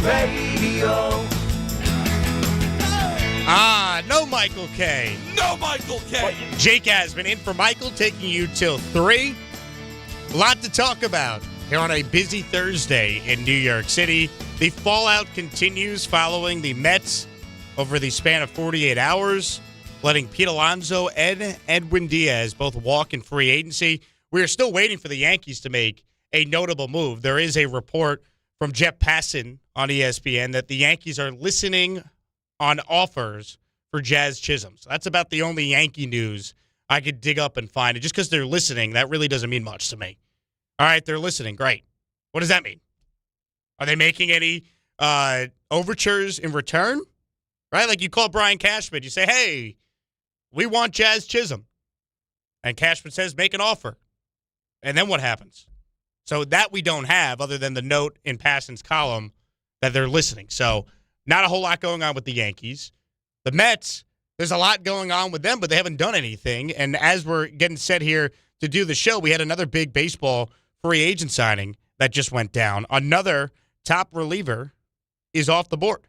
Radio. No Michael K. No Michael K. Jake Asman in for Michael, taking you till 3. A lot to talk about here on a busy Thursday in New York City. The fallout continues following the Mets over the span of 48 hours, letting Pete Alonso and Edwin Diaz both walk in free agency. We are still waiting for the Yankees to make a notable move. There is a report from Jeff Passan on ESPN that the Yankees are listening on offers for Jazz Chisholm. So that's about the only Yankee news I could dig up and find. And just because they're listening, that really doesn't mean much to me. All right, they're listening. Great. What does that mean? Are they making any overtures in return? Right? Like you call Brian Cashman. You say, hey, we want Jazz Chisholm. And Cashman says, make an offer. And then what happens? So that we don't have other than the note in Passan's column that they're listening. So not a whole lot going on with the Yankees. The Mets, there's a lot going on with them, but they haven't done anything. And as we're getting set here to do the show, we had another big baseball free agent signing that just went down. Another top reliever is off the board.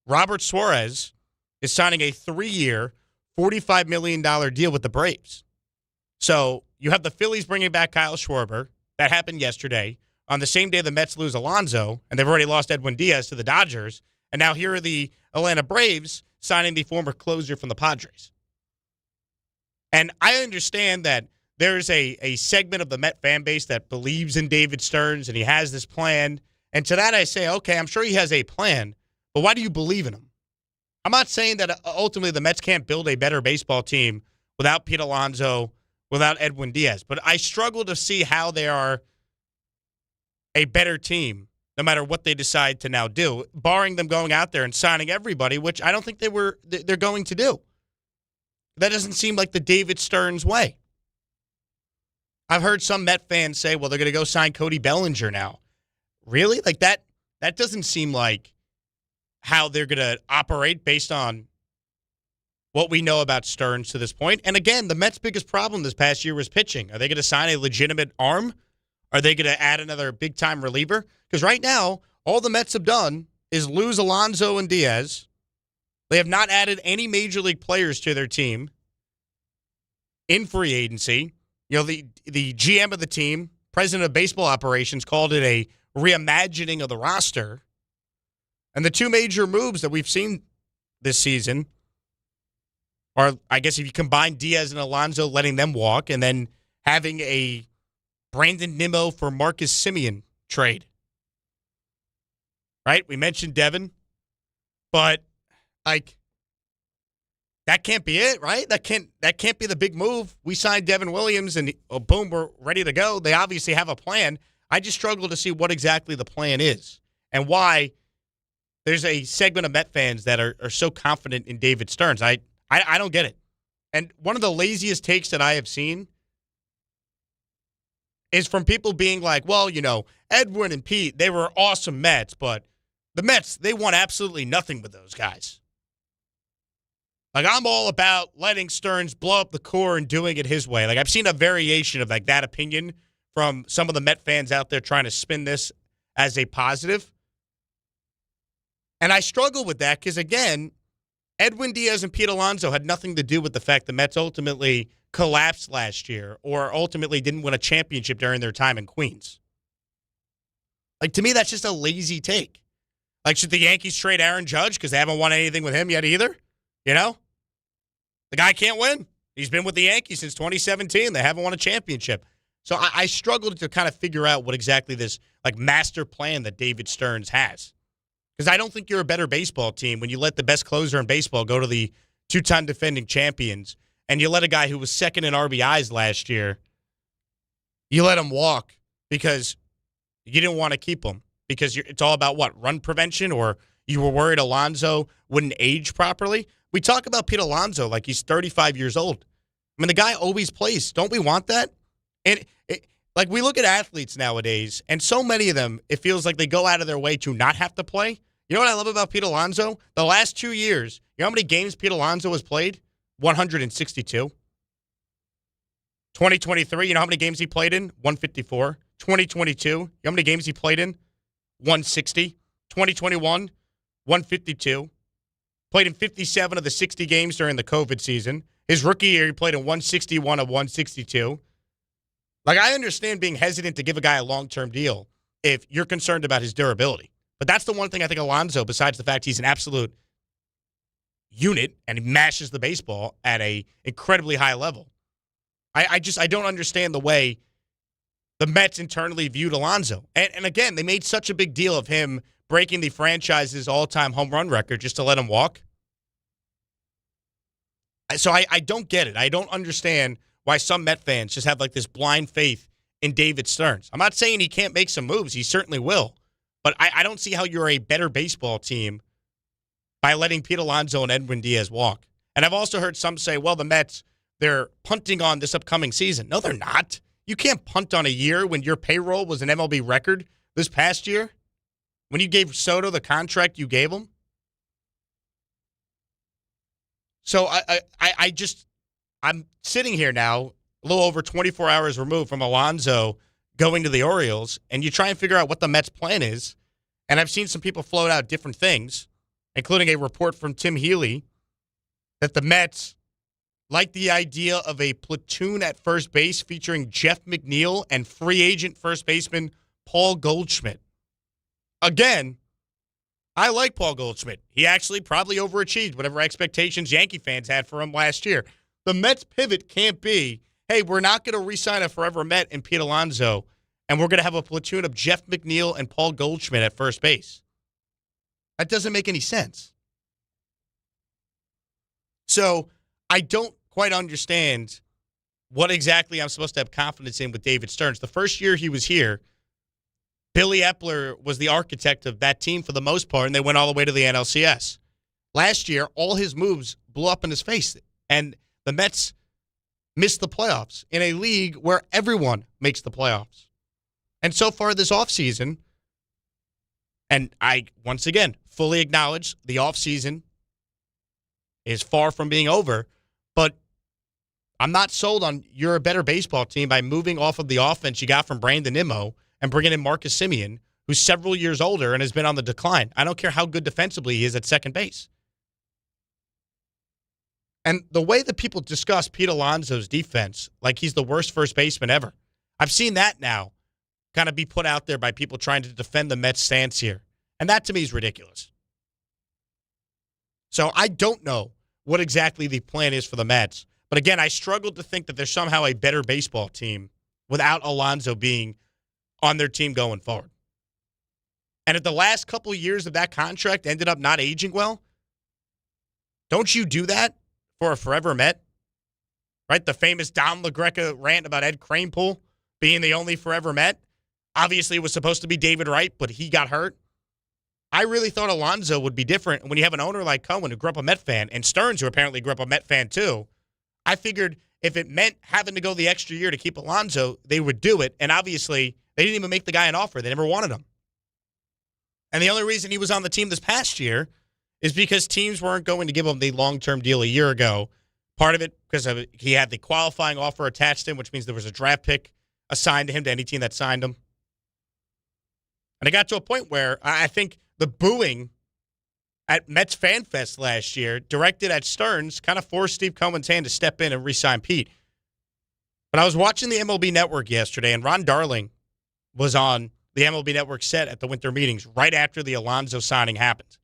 Robert Suarez is signing a 3-year, $45 million deal with the Braves. So you have the Phillies bringing back Kyle Schwarber. That happened yesterday. On the same day the Mets lose Alonso, and they've already lost Edwin Diaz to the Dodgers. And now here are the Atlanta Braves signing the former closer from the Padres. And I understand that there's a segment of the Met fan base that believes in David Stearns, and he has this plan. And to that I say, okay, I'm sure he has a plan, but why do you believe in him? I'm not saying that ultimately the Mets can't build a better baseball team without Pete Alonso, without Edwin Diaz. But I struggle to see how they are a better team no matter what they decide to now do, barring them going out there and signing everybody, which I don't think they're going to do. That doesn't seem like the David Stearns way. I've heard some Met fans say, well, they're going to go sign Cody Bellinger now. Really? Like that doesn't seem like how they're going to operate based on what we know about Stearns to this point. And again, the Mets' biggest problem this past year was pitching. Are they going to sign a legitimate arm? Are they going to add another big-time reliever? Because right now, all the Mets have done is lose Alonso and Diaz. They have not added any major league players to their team in free agency. You know, the GM of the team, president of baseball operations, called it a reimagining of the roster. And the two major moves that we've seen this season are, I guess if you combine Diaz and Alonso, letting them walk, and then having a Brandon Nimmo for Marcus Semien trade. Right? We mentioned Devin, but like that can't be it, right? That can't be the big move. We signed Devin Williams and boom, we're ready to go. They obviously have a plan. I just struggle to see what exactly the plan is and why there's a segment of Met fans that are so confident in David Stearns. I don't get it. And one of the laziest takes that I have seen is from people being like, well, you know, Edwin and Pete, they were awesome Mets, but the Mets, they won absolutely nothing with those guys. Like, I'm all about letting Stearns blow up the core and doing it his way. Like, I've seen a variation of, like, that opinion from some of the Met fans out there trying to spin this as a positive. And I struggle with that because, again, Edwin Diaz and Pete Alonso had nothing to do with the fact the Mets ultimately collapsed last year or ultimately didn't win a championship during their time in Queens. Like, to me, that's just a lazy take. Like, should the Yankees trade Aaron Judge because they haven't won anything with him yet either? You know? The guy can't win. He's been with the Yankees since 2017. They haven't won a championship. So I struggled to kind of figure out what exactly this, like, master plan that David Stearns has. Because I don't think you're a better baseball team when you let the best closer in baseball go to the two-time defending champions and you let a guy who was second in RBIs last year, you let him walk because you didn't want to keep him. Because it's all about what? Run prevention, or you were worried Alonso wouldn't age properly? We talk about Pete Alonso like he's 35 years old. I mean, the guy always plays. Don't we want that? And like, we look at athletes nowadays, and so many of them, it feels like they go out of their way to not have to play. You know what I love about Pete Alonso? The last 2 years, you know how many games Pete Alonso has played? 162. 2023, you know how many games he played in? 154. 2022, you know how many games he played in? 160. 2021, 152. Played in 57 of the 60 games during the COVID season. His rookie year, he played in 161 of 162. Like, I understand being hesitant to give a guy a long-term deal if you're concerned about his durability. But that's the one thing I think Alonso, besides the fact he's an absolute unit and he mashes the baseball at a incredibly high level. I don't understand the way the Mets internally viewed Alonso. And again, they made such a big deal of him breaking the franchise's all-time home run record just to let him walk. So I don't get it. I don't understand why some Met fans just have like this blind faith in David Stearns. I'm not saying he can't make some moves. He certainly will. But I don't see how you're a better baseball team by letting Pete Alonso and Edwin Diaz walk. And I've also heard some say, well, the Mets, they're punting on this upcoming season. No, they're not. You can't punt on a year when your payroll was an MLB record this past year, when you gave Soto the contract you gave him. So I'm sitting here now, a little over 24 hours removed from Alonso going to the Orioles, and you try and figure out what the Mets' plan is. And I've seen some people float out different things, including a report from Tim Healy that the Mets like the idea of a platoon at first base featuring Jeff McNeil and free agent first baseman Paul Goldschmidt. Again, I like Paul Goldschmidt. He actually probably overachieved whatever expectations Yankee fans had for him last year. The Mets' pivot can't be, hey, we're not going to re-sign a forever Met in Pete Alonso, and we're going to have a platoon of Jeff McNeil and Paul Goldschmidt at first base. That doesn't make any sense. So I don't quite understand what exactly I'm supposed to have confidence in with David Stearns. The first year he was here, Billy Epler was the architect of that team for the most part, and they went all the way to the NLCS. Last year, all his moves blew up in his face, and the Mets missed the playoffs in a league where everyone makes the playoffs. And so far this offseason, and I, once again, fully acknowledge the offseason is far from being over, but I'm not sold on you're a better baseball team by moving off of the offense you got from Brandon Nimmo and bringing in Marcus Semien, who's several years older and has been on the decline. I don't care how good defensively he is at second base. And the way that people discuss Pete Alonso's defense, like he's the worst first baseman ever, I've seen that now kind of be put out there by people trying to defend the Mets' stance here. And that, to me, is ridiculous. So I don't know what exactly the plan is for the Mets. But again, I struggle to think that there's somehow a better baseball team without Alonso being on their team going forward. And if the last couple of years of that contract ended up not aging well, don't you do that for a forever Met? Right? The famous Don LaGreca rant about Ed Kranepool being the only forever Met. Obviously, it was supposed to be David Wright, but he got hurt. I really thought Alonso would be different. And when you have an owner like Cohen who grew up a Met fan, and Stearns who apparently grew up a Met fan too, I figured if it meant having to go the extra year to keep Alonso, they would do it. And obviously, they didn't even make the guy an offer. They never wanted him. And the only reason he was on the team this past year is because teams weren't going to give him the long-term deal a year ago. Part of it because he had the qualifying offer attached to him, which means there was a draft pick assigned to him, to any team that signed him. And it got to a point where I think the booing at Mets Fan Fest last year, directed at Stearns, kind of forced Steve Cohen's hand to step in and re-sign Pete. But I was watching the MLB Network yesterday, and Ron Darling was on the MLB Network set at the winter meetings right after the Alonso signing happened.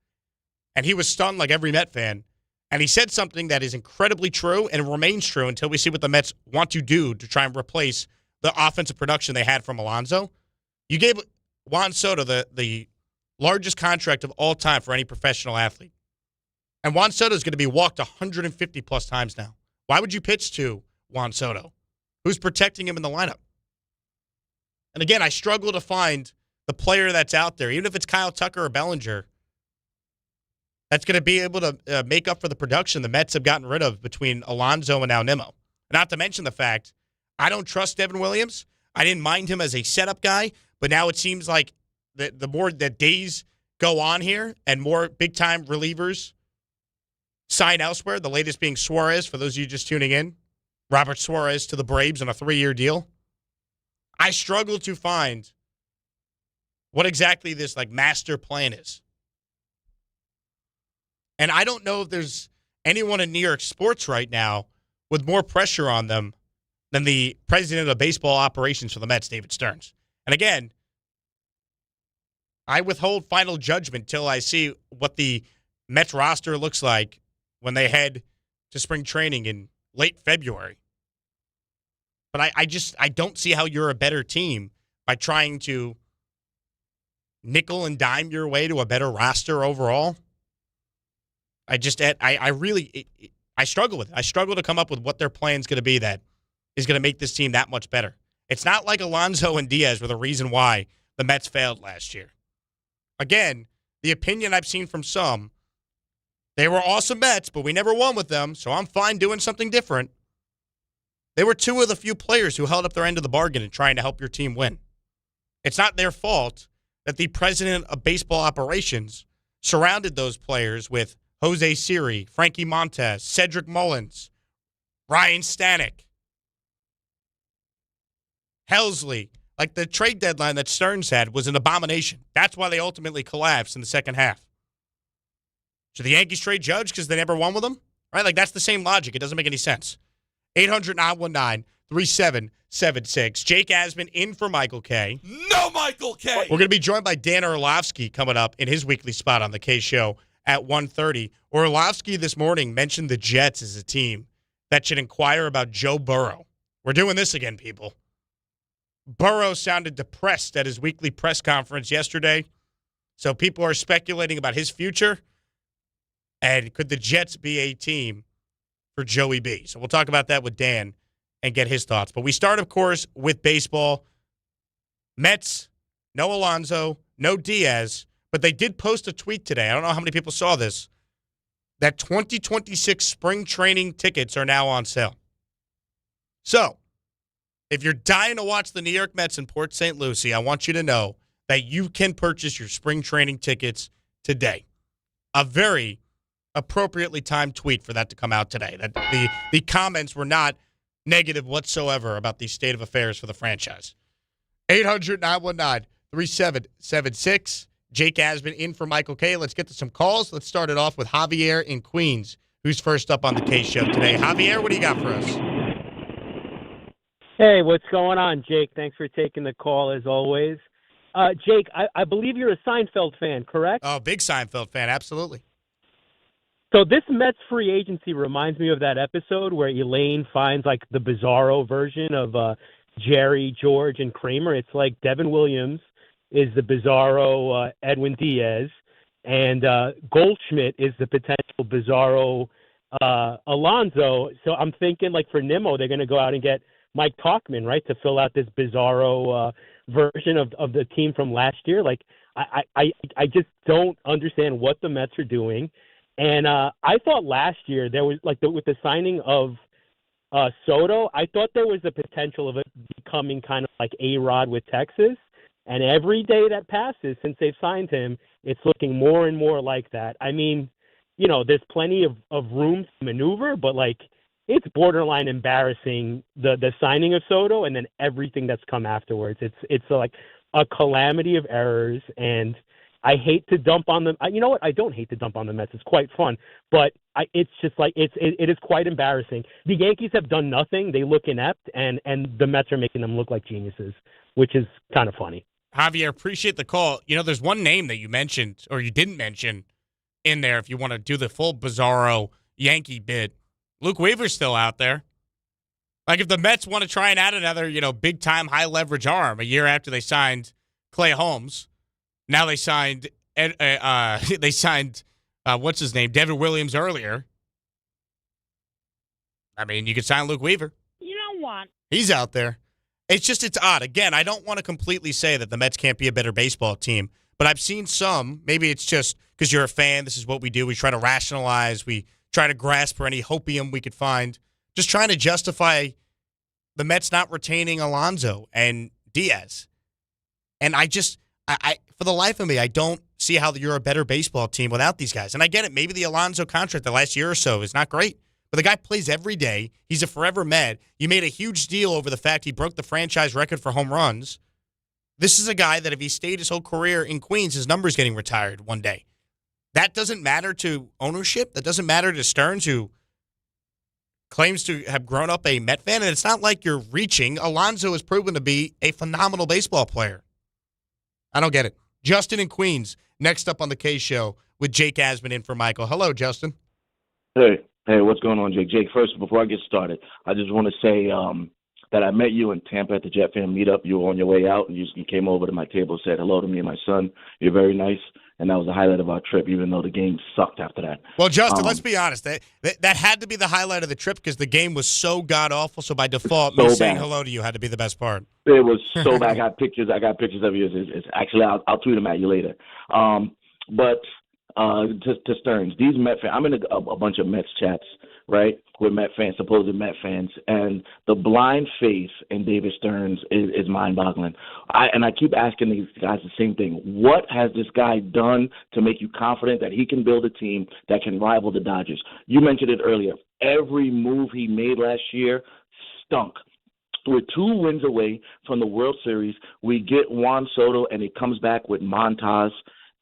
And he was stunned like every Met fan. And he said something that is incredibly true and remains true until we see what the Mets want to do to try and replace the offensive production they had from Alonso. You gave Juan Soto the largest contract of all time for any professional athlete. And Juan Soto is going to be walked 150-plus times now. Why would you pitch to Juan Soto? Who's protecting him in the lineup? And again, I struggle to find the player that's out there, even if it's Kyle Tucker or Bellinger, that's going to be able to make up for the production the Mets have gotten rid of between Alonso and now Nimmo. Not to mention the fact, I don't trust Devin Williams. I didn't mind him as a setup guy, but now it seems like the more that days go on here and more big-time relievers sign elsewhere, the latest being Suarez, for those of you just tuning in, Robert Suarez to the Braves on a 3-year deal. I struggle to find what exactly this master plan is. And I don't know if there's anyone in New York sports right now with more pressure on them than the president of baseball operations for the Mets, David Stearns. And again, I withhold final judgment till I see what the Mets roster looks like when they head to spring training in late February. But I don't see how you're a better team by trying to nickel and dime your way to a better roster overall. I struggle with it. I struggle to come up with what their plan's going to be that is going to make this team that much better. It's not like Alonso and Diaz were the reason why the Mets failed last year. Again, the opinion I've seen from some, they were awesome Mets, but we never won with them, so I'm fine doing something different. They were two of the few players who held up their end of the bargain in trying to help your team win. It's not their fault that the president of baseball operations surrounded those players with Jose Siri, Frankie Montas, Cedric Mullins, Ryan Stanek, Helsley. The trade deadline that Stearns had was an abomination. That's why they ultimately collapsed in the second half. Should the Yankees trade Judge because they never won with him? Right? That's the same logic. It doesn't make any sense. 800-919-3776. Jake Asman in for Michael K. No Michael K. We're going to be joined by Dan Orlovsky coming up in his weekly spot on the K Show at 1:30. Orlovsky this morning mentioned the Jets as a team that should inquire about Joe Burrow. We're doing this again, people. Burrow sounded depressed at his weekly press conference yesterday, so people are speculating about his future. And could the Jets be a team for Joey B? So we'll talk about that with Dan and get his thoughts. But we start, of course, with baseball. Mets, no Alonso, no Diaz, but they did post a tweet today. I don't know how many people saw this, that 2026 spring training tickets are now on sale. So, if you're dying to watch the New York Mets in Port St. Lucie, I want you to know that you can purchase your spring training tickets today. A very appropriately timed tweet for that to come out today. That the comments were not negative whatsoever about the state of affairs for the franchise. 800-919-3776. Jake Asman in for Michael K. Let's get to some calls. Let's start it off with Javier in Queens, who's first up on the K Show today. Javier, what do you got for us? Hey, what's going on, Jake? Thanks for taking the call, as always. Jake, I believe you're a Seinfeld fan, correct? Oh, big Seinfeld fan, absolutely. So this Mets free agency reminds me of that episode where Elaine finds, the Bizarro version of Jerry, George, and Kramer. It's like Devin Williams is the Bizarro Edwin Diaz, and Goldschmidt is the potential Bizarro Alonso. So I'm thinking, for Nimmo, they're going to go out and get Mike Talkman, right, to fill out this Bizarro version of the team from last year. I just don't understand what the Mets are doing. And I thought last year there was, with the signing of Soto, I thought there was the potential of it becoming kind of like A-Rod with Texas. And every day that passes since they've signed him, it's looking more and more like that. I mean, there's plenty of room to maneuver, but, it's borderline embarrassing, the signing of Soto and then everything that's come afterwards. It's like a calamity of errors, and I hate to dump on them. You know what? I don't hate to dump on the Mets. It's quite fun, but it's just it is quite embarrassing. The Yankees have done nothing. They look inept, and the Mets are making them look like geniuses, which is kind of funny. Javier, appreciate the call. There's one name that you mentioned, or you didn't mention in there if you want to do the full Bizarro Yankee bit. Luke Weaver's still out there. If the Mets want to try and add another, big-time high-leverage arm a year after they signed Clay Holmes, now they signed what's his name, David Williams earlier. I mean, you could sign Luke Weaver. You know what? He's out there. It's odd. Again, I don't want to completely say that the Mets can't be a better baseball team, but I've seen some, maybe it's just because you're a fan, this is what we do. We try to rationalize, we try to grasp for any hopium we could find, just trying to justify the Mets not retaining Alonso and Diaz. And I for the life of me, I don't see how you're a better baseball team without these guys. And I get it. Maybe the Alonso contract the last year or so is not great, but the guy plays every day. He's a forever Met. You made a huge deal over the fact he broke the franchise record for home runs. This is a guy that if he stayed his whole career in Queens, his number's getting retired one day. That doesn't matter to ownership. That doesn't matter to Stearns, who claims to have grown up a Met fan. And it's not like you're reaching. Alonso has proven to be a phenomenal baseball player. I don't get it. Justin in Queens, next up on the K Show with Jake Asman in for Michael. Hello, Justin. Hey, what's going on, Jake? Jake, first, before I get started, I just want to say that I met you in Tampa at the Jet Fan meetup. You were on your way out, and you came over to my table, said hello to me and my son. You're very nice, and that was the highlight of our trip, even though the game sucked after that. Well, Justin, let's be honest. That had to be the highlight of the trip because the game was so god-awful, so by default, me saying hello to you had to be the best part. It was so bad. I got pictures of yours. It's actually, I'll tweet them at you later. But to Stearns, these Met fans, I'm in a bunch of Mets chats, right, with Met fans, supposed Met fans, and the blind faith in David Stearns is mind-boggling. I keep asking these guys the same thing. What has this guy done to make you confident that he can build a team that can rival the Dodgers? You mentioned it earlier. Every move he made last year stunk. We're 2 wins away from the World Series. We get Juan Soto, and he comes back with Montas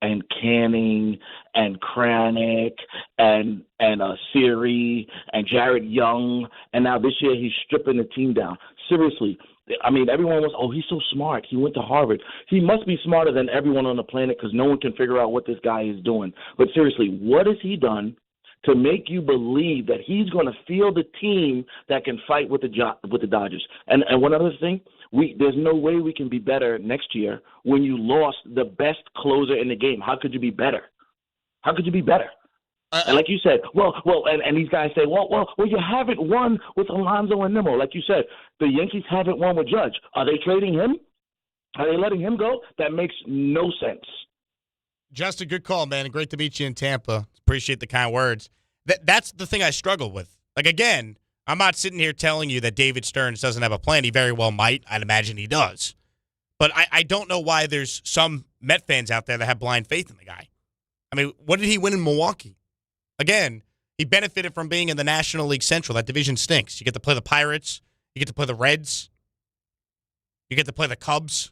and Canning and Kranick and Siri and Jared Young, and now this year he's stripping the team down. Seriously, I mean, everyone was, he's so smart. He went to Harvard. He must be smarter than everyone on the planet because no one can figure out what this guy is doing. But seriously, what has he done to make you believe that he's going to field a team that can fight with the Dodgers? And one other thing, there's no way we can be better next year when you lost the best closer in the game. How could you be better? How could you be better? And like you said, and these guys say, well, you haven't won with Alonso and Nimmo. Like you said, the Yankees haven't won with Judge. Are they trading him? Are they letting him go? That makes no sense. Justin, good call, man. Great to meet you in Tampa. Appreciate the kind words. That's the thing I struggle with. Like, again, I'm not sitting here telling you that David Stearns doesn't have a plan. He very well might. I'd imagine he does. But I don't know why there's some Met fans out there that have blind faith in the guy. I mean, what did he win in Milwaukee? Again, he benefited from being in the National League Central. That division stinks. You get to play the Pirates. You get to play the Reds. You get to play the Cubs.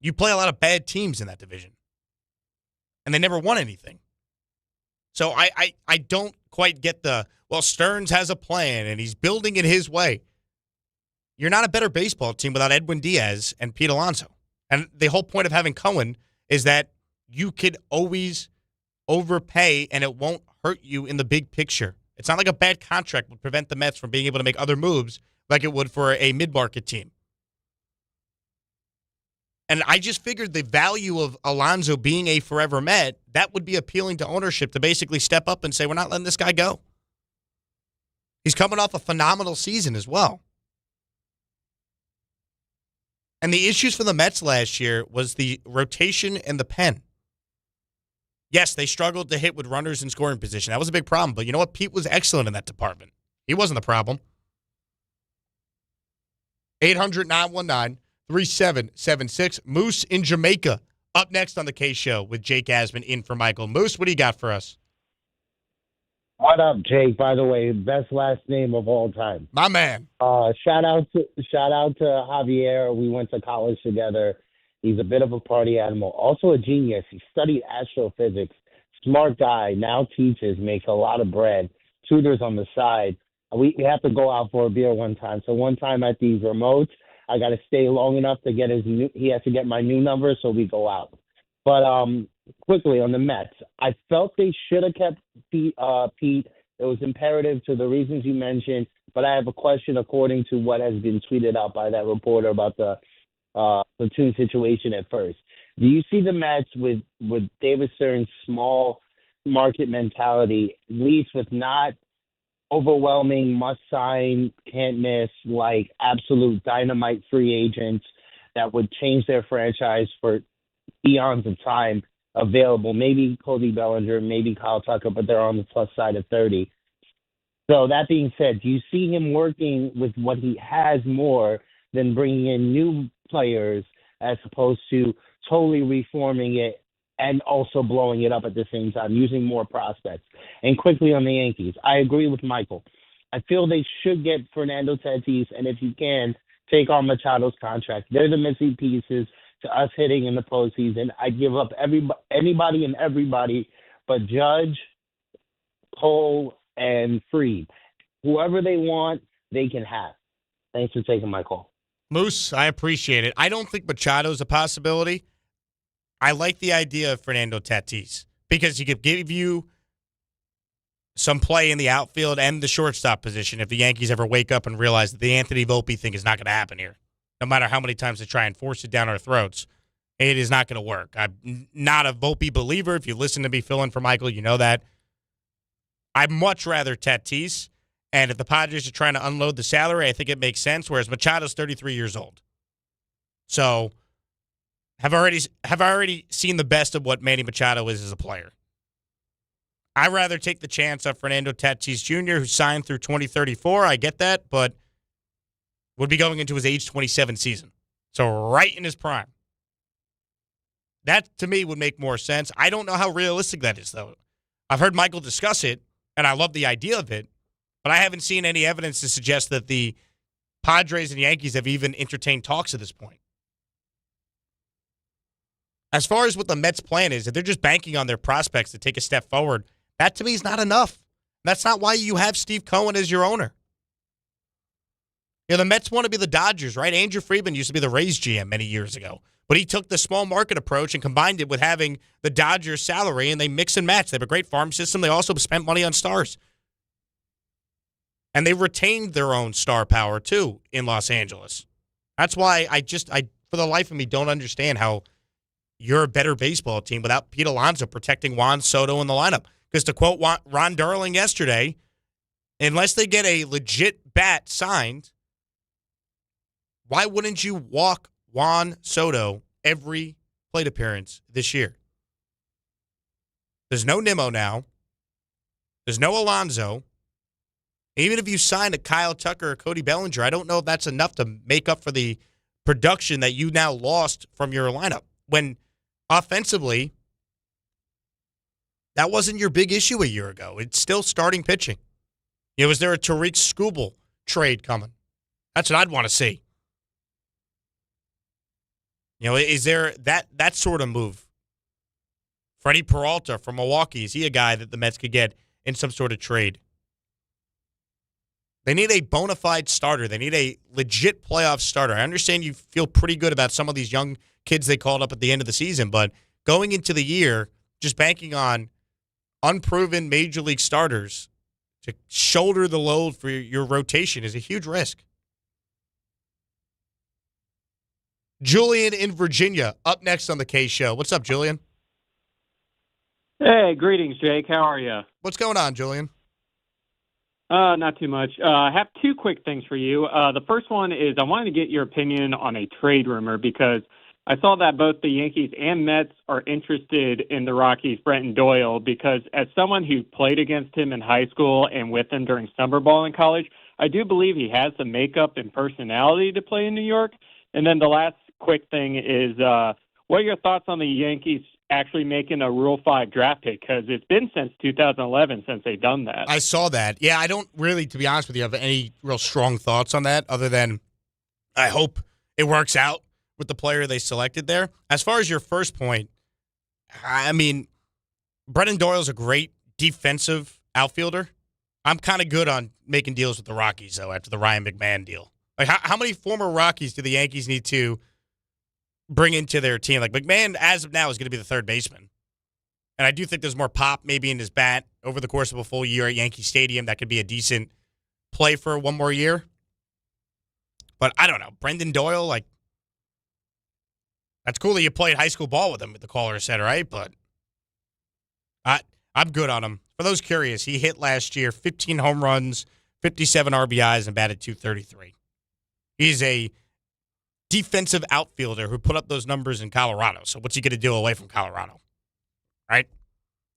You play a lot of bad teams in that division. And they never won anything. So I don't quite get Stearns has a plan and he's building it his way. You're not a better baseball team without Edwin Diaz and Pete Alonso. And the whole point of having Cohen is that you could always overpay and it won't hurt you in the big picture. It's not like a bad contract would prevent the Mets from being able to make other moves like it would for a mid-market team. And I just figured the value of Alonso being a forever Met, that would be appealing to ownership to basically step up and say, we're not letting this guy go. He's coming off a phenomenal season as well. And the issues for the Mets last year was the rotation and the pen. Yes, they struggled to hit with runners in scoring position. That was a big problem. But you know what? Pete was excellent in that department. He wasn't the problem. 800-919-3776. Moose in Jamaica up next on the K Show with Jake Asman in for Michael. Moose, what do you got for us? What up, Jake? By the way, best last name of all time. My man. Shout out to Javier. We went to college together. He's a bit of a party animal. Also a genius. He studied astrophysics. Smart guy. Now teaches. Makes a lot of bread. Tutors on the side. We have to go out for a beer one time. So one time at these remotes, I got to stay long enough to get he has to get my new number, so we go out. But quickly on the Mets, I felt they should have kept Pete. It was imperative to the reasons you mentioned, but I have a question according to what has been tweeted out by that reporter about the platoon situation at first. Do you see the Mets with David Stearns' small market mentality, at least with not overwhelming, must-sign, can't-miss, like absolute dynamite free agents that would change their franchise for eons of time available? Maybe Cody Bellinger, maybe Kyle Tucker, but they're on the plus side of 30. So that being said, do you see him working with what he has more than bringing in new players as opposed to totally reforming it and also blowing it up at the same time, using more prospects? And quickly on the Yankees, I agree with Michael. I feel they should get Fernando Tatis, and if you can, take on Machado's contract. They're the missing pieces to us hitting in the postseason. I give up anybody and everybody but Judge, Cole, and Freed. Whoever they want, they can have. Thanks for taking my call. Moose, I appreciate it. I don't think Machado's a possibility. I like the idea of Fernando Tatis because he could give you some play in the outfield and the shortstop position if the Yankees ever wake up and realize that the Anthony Volpe thing is not going to happen here. No matter how many times they try and force it down our throats, it is not going to work. I'm not a Volpe believer. If you listen to me fill in for Michael, you know that. I'd much rather Tatis. And if the Padres are trying to unload the salary, I think it makes sense, whereas Machado's 33 years old. So have already seen the best of what Manny Machado is as a player. I'd rather take the chance of Fernando Tatis Jr., who signed through 2034. I get that, but would be going into his age 27 season. So right in his prime. That, to me, would make more sense. I don't know how realistic that is, though. I've heard Michael discuss it, and I love the idea of it. But I haven't seen any evidence to suggest that the Padres and Yankees have even entertained talks at this point. As far as what the Mets' plan is, if they're just banking on their prospects to take a step forward, that to me is not enough. That's not why you have Steve Cohen as your owner. You know, the Mets want to be the Dodgers, right? Andrew Friedman used to be the Rays GM many years ago. But he took the small market approach and combined it with having the Dodgers salary, and they mix and match. They have a great farm system. They also spent money on stars. And they retained their own star power, too, in Los Angeles. That's why I for the life of me, don't understand how you're a better baseball team without Pete Alonso protecting Juan Soto in the lineup. Because to quote Ron Darling yesterday, unless they get a legit bat signed, why wouldn't you walk Juan Soto every plate appearance this year? There's no Nimmo now. There's no Alonso. Even if you sign a Kyle Tucker or Cody Bellinger, I don't know if that's enough to make up for the production that you now lost from your lineup. When offensively, that wasn't your big issue a year ago. It's still starting pitching. You know, is there a Tariq Skubal trade coming? That's what I'd want to see. You know, is there that sort of move? Freddie Peralta from Milwaukee, is he a guy that the Mets could get in some sort of trade? They need a bona fide starter. They need a legit playoff starter. I understand you feel pretty good about some of these young kids they called up at the end of the season, but going into the year, just banking on unproven major league starters to shoulder the load for your rotation is a huge risk. Julian in Virginia, up next on the K Show. What's up, Julian? Hey, greetings, Jake. How are you? What's going on, Julian? Not too much. I have two quick things for you. The first one is I wanted to get your opinion on a trade rumor because I saw that both the Yankees and Mets are interested in the Rockies' Brenton Doyle because as someone who played against him in high school and with him during summer ball in college, I do believe he has the makeup and personality to play in New York. And then the last quick thing is what are your thoughts on the Yankees actually making a Rule 5 draft pick? Because it's been since 2011 since they've done that. I saw that. Yeah, I don't really, to be honest with you, have any real strong thoughts on that other than I hope it works out with the player they selected there. As far as your first point, I mean, Brenton Doyle's a great defensive outfielder. I'm kind of good on making deals with the Rockies, though, after the Ryan McMahon deal. Like, how many former Rockies do the Yankees need to bring into their team? Like, McMahon, as of now, is going to be the third baseman. And I do think there's more pop maybe in his bat over the course of a full year at Yankee Stadium. That could be a decent play for one more year. But I don't know. Brendan Doyle, like, that's cool that you played high school ball with him, the caller said, right? But I'm good on him. For those curious, he hit last year 15 home runs, 57 RBIs, and batted .233. He's a defensive outfielder who put up those numbers in Colorado. So what's he going to do away from Colorado? Right?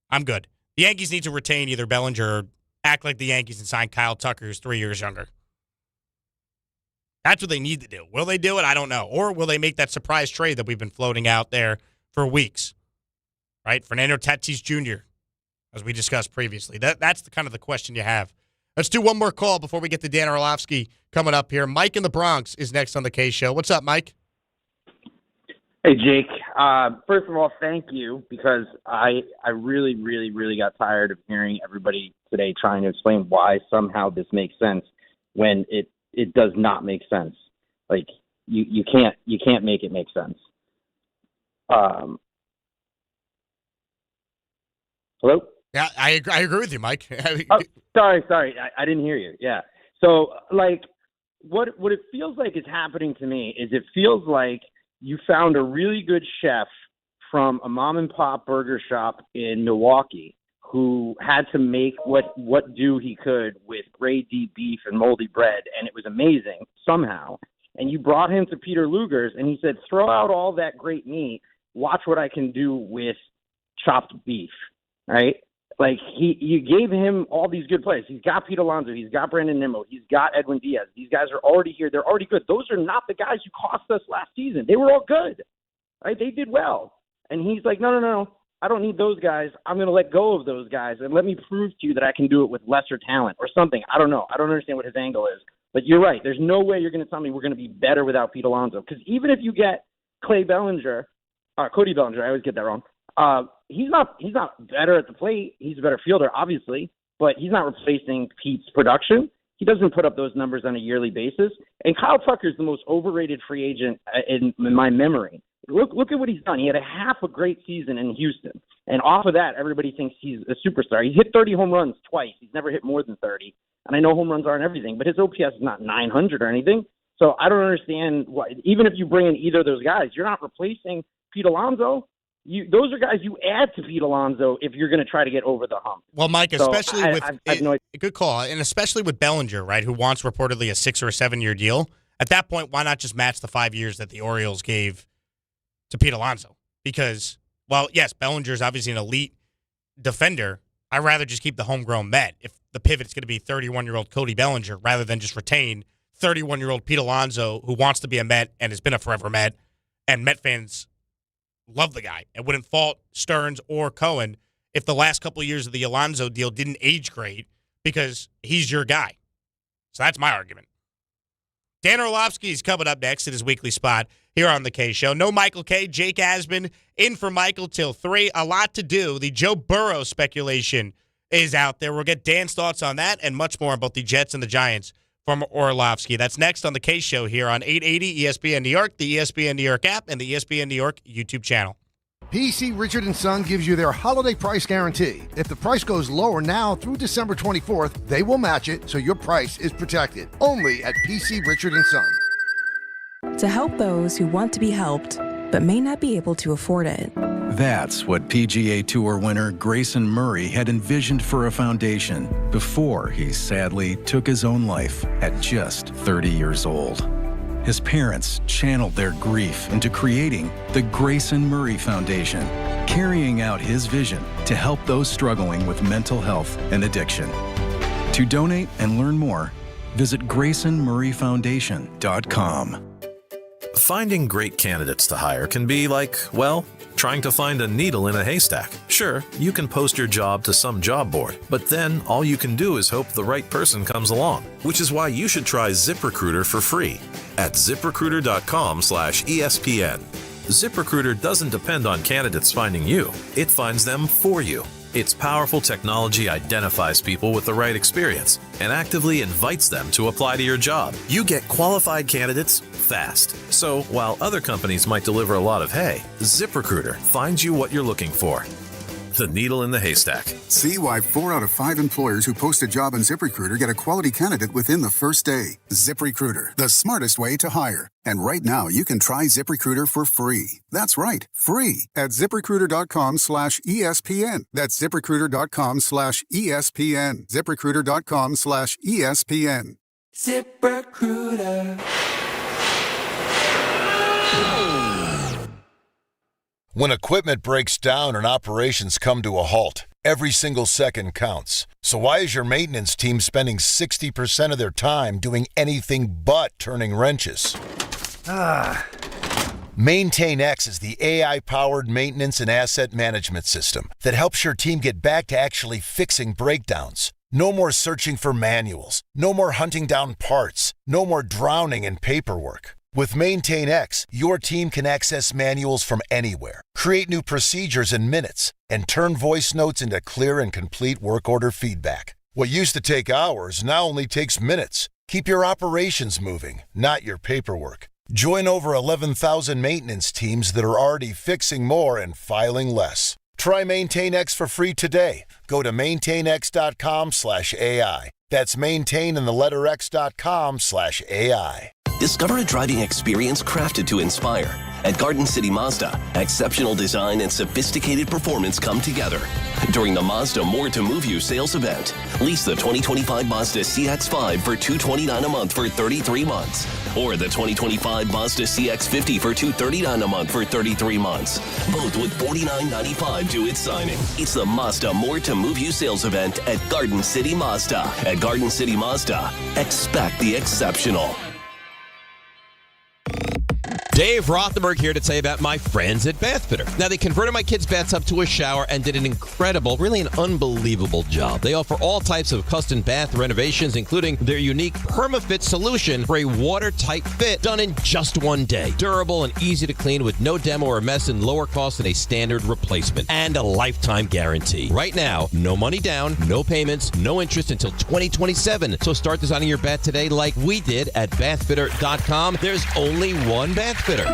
I'm good. The Yankees need to retain either Bellinger or act like the Yankees and sign Kyle Tucker, who's 3 years younger. That's what they need to do. Will they do it? I don't know. Or will they make that surprise trade that we've been floating out there for weeks? Right? Fernando Tatis Jr., as we discussed previously. That's the kind of the question you have Let's do one more call before we get to Dan Orlovsky coming up here. Mike in the Bronx is next on the K Show. What's up, Mike? Hey, Jake. First of all, thank you, because I really, really, really got tired of hearing everybody today trying to explain why somehow this makes sense when it does not make sense. Like, you can't make it make sense. Hello? Yeah, I agree with you, Mike. Oh, sorry. I didn't hear you. Yeah. So, like, what it feels like is happening to me is it feels like you found a really good chef from a mom and pop burger shop in Milwaukee who had to make what do he could with grade D beef and moldy bread, and it was amazing somehow. And you brought him to Peter Luger's, and he said, throw out all that great meat, watch what I can do with chopped beef, right? Like, you gave him all these good players. He's got Pete Alonso. He's got Brandon Nimmo. He's got Edwin Diaz. These guys are already here. They're already good. Those are not the guys you cost us last season. They were all good, right? They did well. And he's like, no. I don't need those guys. I'm going to let go of those guys and let me prove to you that I can do it with lesser talent or something. I don't know. I don't understand what his angle is. But you're right. There's no way you're going to tell me we're going to be better without Pete Alonso. Because even if you get Cody Bellinger, I always get that wrong. He's not better at the plate. He's a better fielder, obviously, but he's not replacing Pete's production. He doesn't put up those numbers on a yearly basis. And Kyle Tucker is the most overrated free agent in my memory. Look at what he's done. He had a half a great season in Houston. And off of that, everybody thinks he's a superstar. He's hit 30 home runs twice. He's never hit more than 30. And I know home runs aren't everything, but his OPS is not 900 or anything. So I don't understand why, even if you bring in either of those guys, you're not replacing Pete Alonso. Those are guys you add to Pete Alonso if you're going to try to get over the hump. Well, Mike, especially good call, and especially with Bellinger, right, who wants reportedly a 6 or a 7 year deal. At that point, why not just match the 5 years that the Orioles gave to Pete Alonso? Because, well, yes, Bellinger's obviously an elite defender. I'd rather just keep the homegrown Met if the pivot's going to be 31-year-old Cody Bellinger rather than just retain 31-year-old Pete Alonso, who wants to be a Met and has been a forever Met, and Met fans love the guy and wouldn't fault Stearns or Cohen if the last couple of years of the Alonso deal didn't age great because he's your guy. So that's my argument. Dan Orlovsky is coming up next in his weekly spot here on the K Show. No Michael K. Jake Asman in for Michael till 3. A lot to do. The Joe Burrow speculation is out there. We'll get Dan's thoughts on that and much more about the Jets and the Giants from Orlovsky. That's next on the K Show here on 880 ESPN New York, the ESPN New York app, and the ESPN New York YouTube channel. PC Richard & Son gives you their holiday price guarantee. If the price goes lower now through December 24th, they will match it so your price is protected. Only at PC Richard & Son. To help those who want to be helped but may not be able to afford it. That's what PGA Tour winner Grayson Murray had envisioned for a foundation before he sadly took his own life at just 30 years old. His parents channeled their grief into creating the Grayson Murray Foundation, carrying out his vision to help those struggling with mental health and addiction. To donate and learn more, visit GraysonMurrayFoundation.com. Finding great candidates to hire can be like, well, trying to find a needle in a haystack. Sure, you can post your job to some job board, but then all you can do is hope the right person comes along, which is why you should try ZipRecruiter for free at ZipRecruiter.com/ESPN. ZipRecruiter doesn't depend on candidates finding you. It finds them for you. Its powerful technology identifies people with the right experience and actively invites them to apply to your job. You get qualified candidates fast. So while other companies might deliver a lot of hay, ZipRecruiter finds you what you're looking for. The needle in the haystack. See why 4 out of 5 employers who post a job on ZipRecruiter get a quality candidate within the first day. ZipRecruiter, the smartest way to hire. And right now, you can try ZipRecruiter for free. That's right, free at ZipRecruiter.com/ESPN. That's ZipRecruiter.com/ESPN. ZipRecruiter.com/ESPN. ZipRecruiter. When equipment breaks down and operations come to a halt, every single second counts. So why is your maintenance team spending 60% of their time doing anything but turning wrenches? MaintainX is the AI-powered maintenance and asset management system that helps your team get back to actually fixing breakdowns. No more searching for manuals. No more hunting down parts. No more drowning in paperwork. With Maintain X, your team can access manuals from anywhere, create new procedures in minutes, and turn voice notes into clear and complete work order feedback. What used to take hours now only takes minutes. Keep your operations moving, not your paperwork. Join over 11,000 maintenance teams that are already fixing more and filing less. Try Maintain X for free today. Go to maintainx.com/AI. That's maintain in the letter x.com/AI. Discover a driving experience crafted to inspire. At Garden City Mazda, exceptional design and sophisticated performance come together. During the Mazda More to Move You sales event, lease the 2025 Mazda CX-5 for $229 a month for 33 months. Or the 2025 Mazda CX-50 for $239 a month for 33 months. Both with $49.95 due at signing. It's the Mazda More to Move You sales event at Garden City Mazda. At Garden City Mazda, expect the exceptional. Dave Rothenberg here to tell you about my friends at Bath Fitter. Now, they converted my kids' bathtub to a shower and did an incredible, really an unbelievable job. They offer all types of custom bath renovations, including their unique PermaFit solution for a watertight fit done in just one day. Durable and easy to clean with no demo or mess and lower cost than a standard replacement. And a lifetime guarantee. Right now, no money down, no payments, no interest until 2027. So start designing your bath today like we did at bathfitter.com. There's only one Bath Fitter.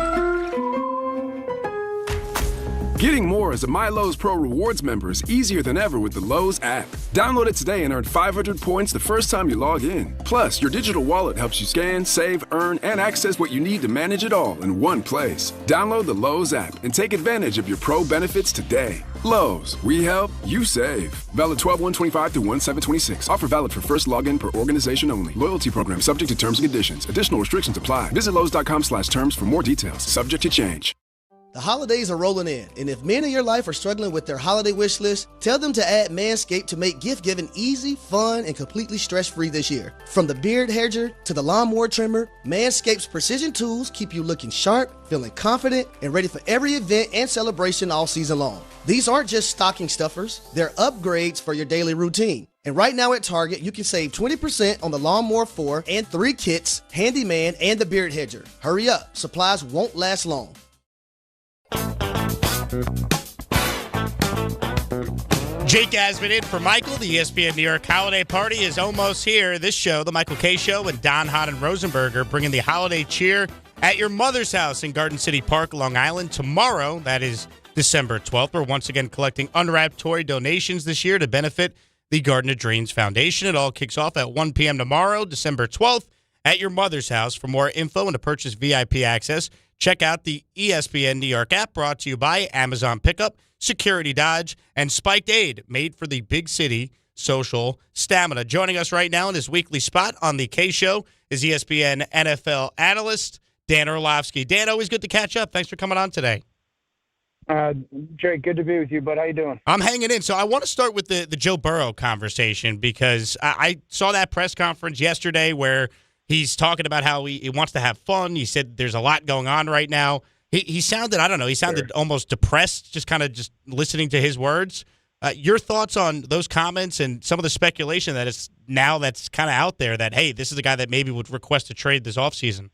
Getting more as a MyLowe's Pro Rewards member is easier than ever with the Lowe's app. Download it today and earn 500 points the first time you log in. Plus, your digital wallet helps you scan, save, earn, and access what you need to manage it all in one place. Download the Lowe's app and take advantage of your Pro benefits today. Lowe's, we help, you save. Valid 12/1/25 to 1/7/26. Offer valid for first login per organization only. Loyalty program subject to terms and conditions. Additional restrictions apply. Visit Lowe's.com/terms for more details. Subject to change. The holidays are rolling in, and if men in your life are struggling with their holiday wish list, tell them to add Manscaped to make gift-giving easy, fun, and completely stress-free this year. From the beard hedger to the lawnmower trimmer, Manscaped's precision tools keep you looking sharp, feeling confident, and ready for every event and celebration all season long. These aren't just stocking stuffers, they're upgrades for your daily routine. And right now at Target, you can save 20% on the Lawnmower 4 and 3 kits, Handyman, and the beard hedger. Hurry up, supplies won't last long. Jake Asman in for Michael. The ESPN New York holiday party is almost here. This show, The Michael K. Show, and Don Hahn and Rosenberger bringing the holiday cheer at your mother's house in Garden City Park, Long Island. Tomorrow, that is December 12th, we're once again collecting unwrapped toy donations this year to benefit the Garden of Dreams Foundation. It all kicks off at 1 p.m. tomorrow, December 12th, at your mother's house. For more info and to purchase VIP access, check out the ESPN New York app, brought to you by Amazon Pickup, Security Dodge, and Spiked Aid, made for the big city social stamina. Joining us right now in his weekly spot on the K Show is ESPN NFL analyst Dan Orlovsky. Dan, always good to catch up. Thanks for coming on today. Jay, good to be with you, bud. How you doing? I'm hanging in. So I want to start with the Joe Burrow conversation because I saw that press conference yesterday where he's talking about how he wants to have fun. He said there's a lot going on right now. He sounded, I don't know, he sounded almost depressed, just kind of just listening to his words. Your thoughts on those comments and some of the speculation that it's now that's kind of out there that, hey, this is a guy that maybe would request a trade this offseason?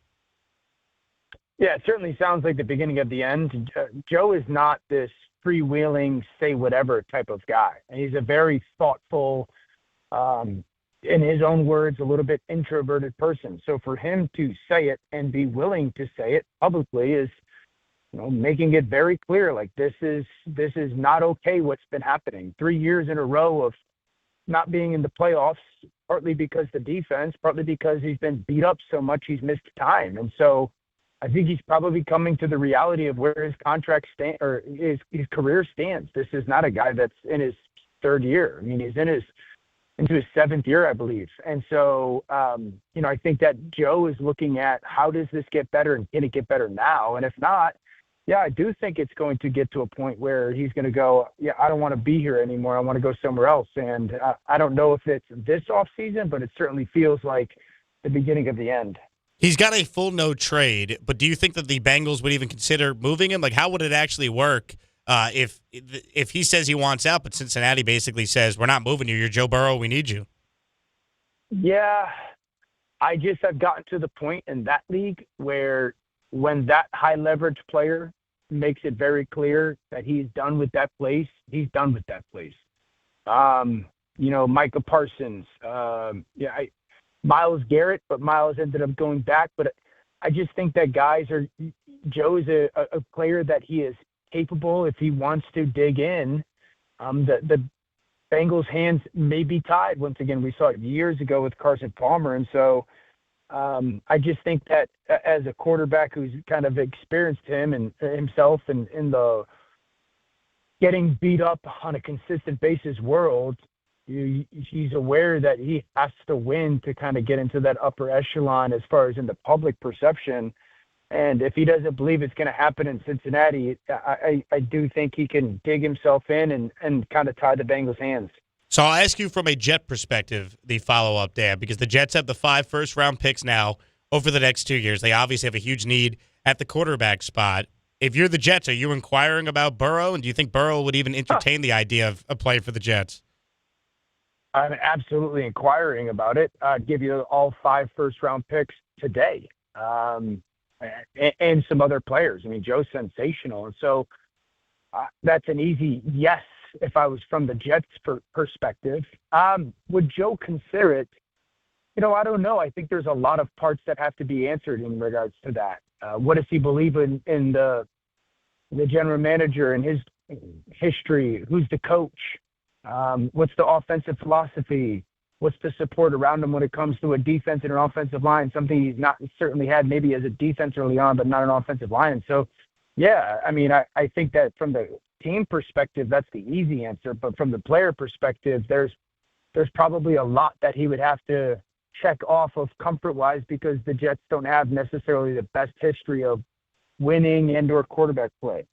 Yeah, it certainly sounds like the beginning of the end. Joe is not this freewheeling, say whatever type of guy. And he's a very thoughtful, in his own words, a little bit introverted person. So for him to say it and be willing to say it publicly is, making it very clear, like this is not okay what's been happening. 3 years in a row of not being in the playoffs, partly because the defense, partly because he's been beat up so much he's missed time. And so I think he's probably coming to the reality of where his contract or his career stands. This is not a guy that's in his third year. I mean, he's into his seventh year, I believe. And so, I think that Joe is looking at how does this get better and can it get better now? And if not, yeah, I do think it's going to get to a point where he's going to go, yeah, I don't want to be here anymore. I want to go somewhere else. And I don't know if it's this offseason, but it certainly feels like the beginning of the end. He's got a full no trade, but do you think that the Bengals would even consider moving him? Like, how would it actually work if he says he wants out, but Cincinnati basically says, we're not moving you, you're Joe Burrow, we need you? Yeah, I've gotten to the point in that league where when that high leverage player makes it very clear that he's done with that place, he's done with that place. Micah Parsons, Myles Garrett, but Myles ended up going back. But I just think that Joe's a player that he is capable if he wants to dig in. The Bengals' hands may be tied. Once again, we saw it years ago with Carson Palmer. And so I just think that as a quarterback who's kind of experienced him and himself and in the getting beat up on a consistent basis world, he's aware that he has to win to kind of get into that upper echelon as far as in the public perception. And if he doesn't believe it's going to happen in Cincinnati, I do think he can dig himself in and kind of tie the Bengals' hands. So I'll ask you from a Jet perspective, the follow-up, Dan, because the Jets have the 5 first-round picks now over the next 2 years. They obviously have a huge need at the quarterback spot. If you're the Jets, are you inquiring about Burrow, and do you think Burrow would even entertain the idea of playing for the Jets? I'm absolutely inquiring about it. I'd give you all 5 first-round picks today. And some other players. I mean, Joe's sensational. And so that's an easy yes if I was from the Jets perspective. Would Joe consider it? I don't know. I think there's a lot of parts that have to be answered in regards to that. What does he believe in the general manager and his history? Who's the coach? What's the offensive philosophy? What's the support around him when it comes to a defense and an offensive line, something he's not certainly had maybe as a defense early on, but not an offensive line. So, yeah, I mean, I think that from the team perspective, that's the easy answer. But from the player perspective, there's probably a lot that he would have to check off of comfort-wise because the Jets don't have necessarily the best history of winning and or quarterback play.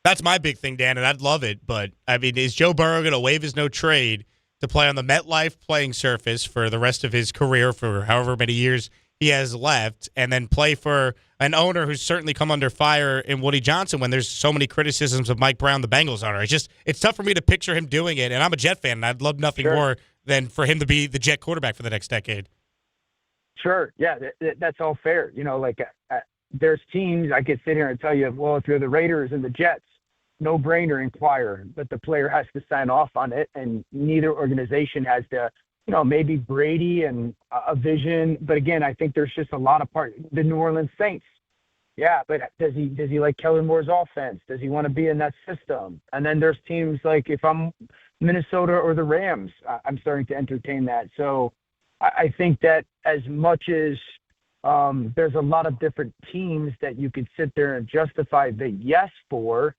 That's my big thing, Dan, and I'd love it. But, I mean, is Joe Burrow going to waive his no trade to play on the MetLife playing surface for the rest of his career for however many years he has left, and then play for an owner who's certainly come under fire in Woody Johnson when there's so many criticisms of Mike Brown, the Bengals owner? It's tough for me to picture him doing it, and I'm a Jet fan, and I'd love nothing more than for him to be the Jet quarterback for the next decade. Sure, yeah, that's all fair. There's teams I could sit here and tell you, well, if you're the Raiders and the Jets, no-brainer inquire, but the player has to sign off on it, and neither organization has to, maybe Brady and a vision. But again, I think there's just a lot of parts. The New Orleans Saints, yeah, but does he like Kellen Moore's offense? Does he want to be in that system? And then there's teams like if I'm Minnesota or the Rams, I'm starting to entertain that. So I think that as much as there's a lot of different teams that you could sit there and justify the yes for,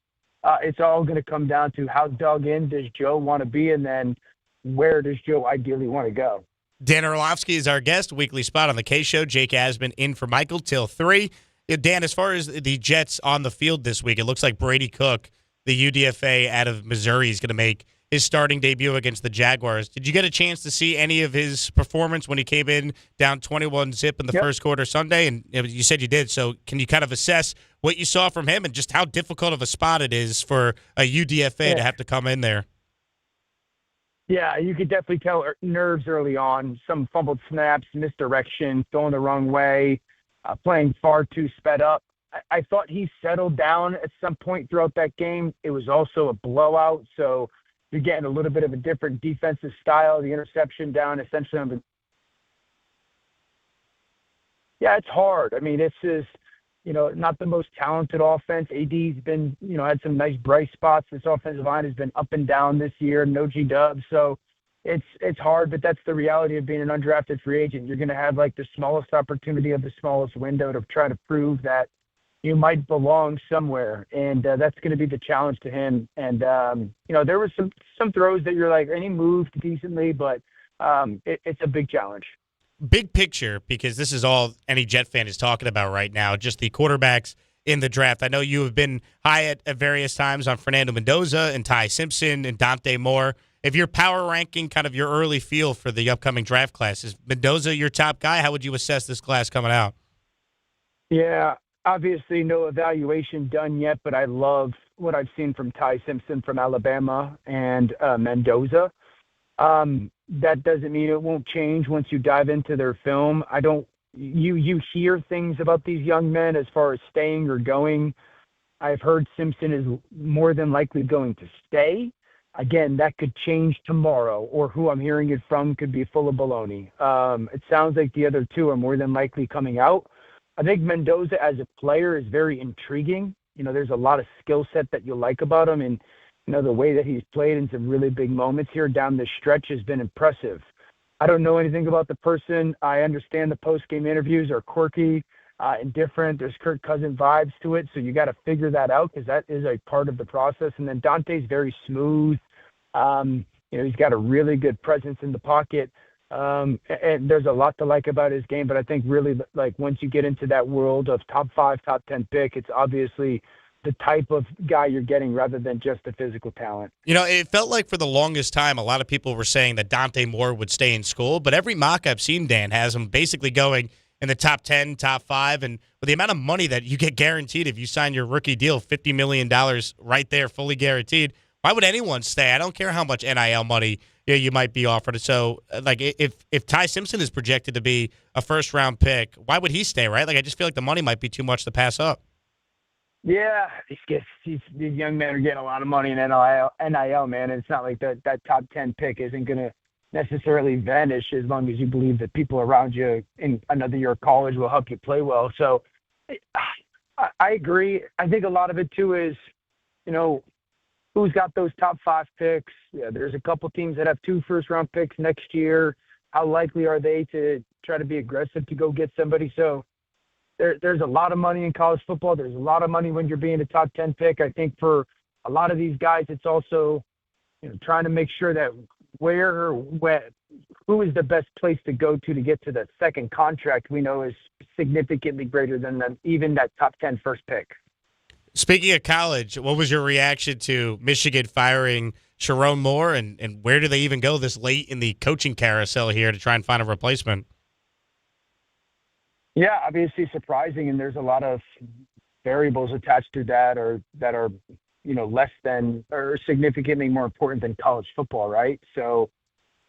it's all going to come down to how dug in does Joe want to be, and then where does Joe ideally want to go. Dan Orlovsky is our guest, weekly spot on the K Show. Jake Asman in for Michael till 3. Dan, as far as the Jets on the field this week, it looks like Brady Cook, the UDFA out of Missouri, is going to make his starting debut against the Jaguars. Did you get a chance to see any of his performance when he came in down 21-0 in the first quarter Sunday? And you said you did. So can you kind of assess what you saw from him and just how difficult of a spot it is for a UDFA to have to come in there? Yeah, you could definitely tell nerves early on. Some fumbled snaps, misdirection, going the wrong way, playing far too sped up. I thought he settled down at some point throughout that game. It was also a blowout, so you're getting a little bit of a different defensive style. The interception down essentially on the – yeah, it's hard. I mean, this is, not the most talented offense. AD's been, had some nice bright spots. This offensive line has been up and down this year, no G-dubs. So it's hard, but that's the reality of being an undrafted free agent. You're going to have, like, the smallest opportunity of the smallest window to try to prove that you might belong somewhere, and that's going to be the challenge to him. And, there were some throws that you're like, and he moved decently, but it's a big challenge. Big picture, because this is all any Jet fan is talking about right now, just the quarterbacks in the draft. I know you have been high at various times on Fernando Mendoza and Ty Simpson and Dante Moore. If you're power ranking kind of your early feel for the upcoming draft class, is Mendoza your top guy? How would you assess this class coming out? Yeah. Obviously, no evaluation done yet, but I love what I've seen from Ty Simpson from Alabama and Mendoza. that doesn't mean it won't change once you dive into their film. You hear things about these young men as far as staying or going. I've heard Simpson is more than likely going to stay. Again, that could change tomorrow, or who I'm hearing it from could be full of baloney. It sounds like the other two are more than likely coming out. I think Mendoza as a player is very intriguing. There's a lot of skill set that you like about him, and the way that he's played in some really big moments here down the stretch has been impressive. I don't know anything about the person. I understand the post-game interviews are quirky and different. There's Kirk Cousins vibes to it, so you got to figure that out because that is a part of the process. And then Dante's very smooth. He's got a really good presence in the pocket. And there's a lot to like about his game, but I think really, like, once you get into that world of top 5, top 10 pick, it's obviously the type of guy you're getting rather than just the physical talent. It felt like for the longest time, a lot of people were saying that Dante Moore would stay in school, but every mock I've seen, Dan, has him basically going in the top 10, top 5, and with the amount of money that you get guaranteed if you sign your rookie deal, $50 million right there, fully guaranteed, why would anyone stay? I don't care how much NIL money you might be offered. So, like, if Ty Simpson is projected to be a first-round pick, why would he stay, right? Like, I just feel like the money might be too much to pass up. Yeah, these young men are getting a lot of money in NIL, man. And it's not like that top 10 pick isn't going to necessarily vanish as long as you believe that people around you in another year of college will help you play well. So I agree. I think a lot of it, too, is, who's got those top 5 picks? Yeah, there's a couple teams that have 2 first-round picks next year. How likely are they to try to be aggressive to go get somebody? So there's a lot of money in college football. There's a lot of money when you're being a top 10 pick. I think for a lot of these guys, it's also trying to make sure that who is the best place to go to get to that second contract we know is significantly greater than even that top 10 first pick. Speaking of college, what was your reaction to Michigan firing Sharon Moore, and where do they even go this late in the coaching carousel here to try and find a replacement? Yeah, obviously surprising, and there's a lot of variables attached to that that are less than or significantly more important than college football, right? So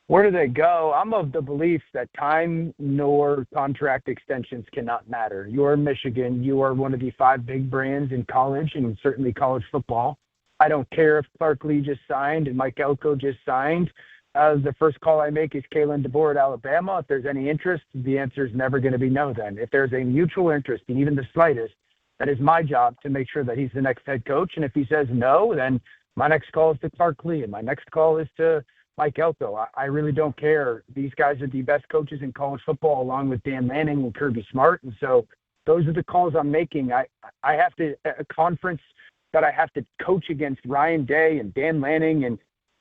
where do they go? I'm of the belief that time nor contract extensions cannot matter. You're Michigan. You are one of the 5 big brands in college and certainly college football. I don't care if Clark Lee just signed and Mike Elko just signed. The first call I make is Kalen DeBoer at Alabama. If there's any interest, the answer is never going to be no then. If there's a mutual interest, and even the slightest, that is my job to make sure that he's the next head coach. And if he says no, then my next call is to Clark Lee, and my next call is to Mike Elko. I really don't care. These guys are the best coaches in college football, along with Dan Lanning and Kirby Smart. And so those are the calls I'm making. I have to a conference that I have to coach against Ryan Day and Dan Lanning and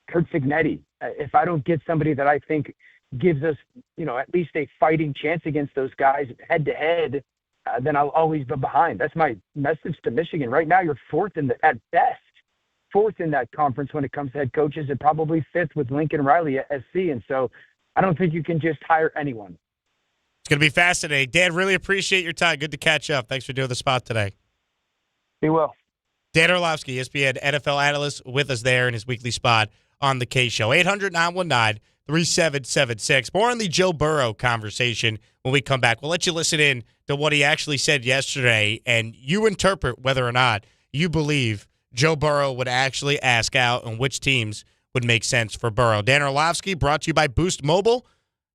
Kurt Cignetti. If I don't get somebody that I think gives us, at least a fighting chance against those guys head to head, then I'll always be behind. That's my message to Michigan. Right now, you're at best fourth in that conference when it comes to head coaches, and probably 5th with Lincoln Riley at SC. And so I don't think you can just hire anyone. It's going to be fascinating. Dan, really appreciate your time. Good to catch up. Thanks for doing the spot today. Be well. Dan Orlovsky, ESPN NFL analyst, with us there in his weekly spot on the K Show. 800-919-3776. More on the Joe Burrow conversation when we come back. We'll let you listen in to what he actually said yesterday, and you interpret whether or not you believe Joe Burrow would actually ask out and which teams would make sense for Burrow. Dan Orlovsky, brought to you by Boost Mobile.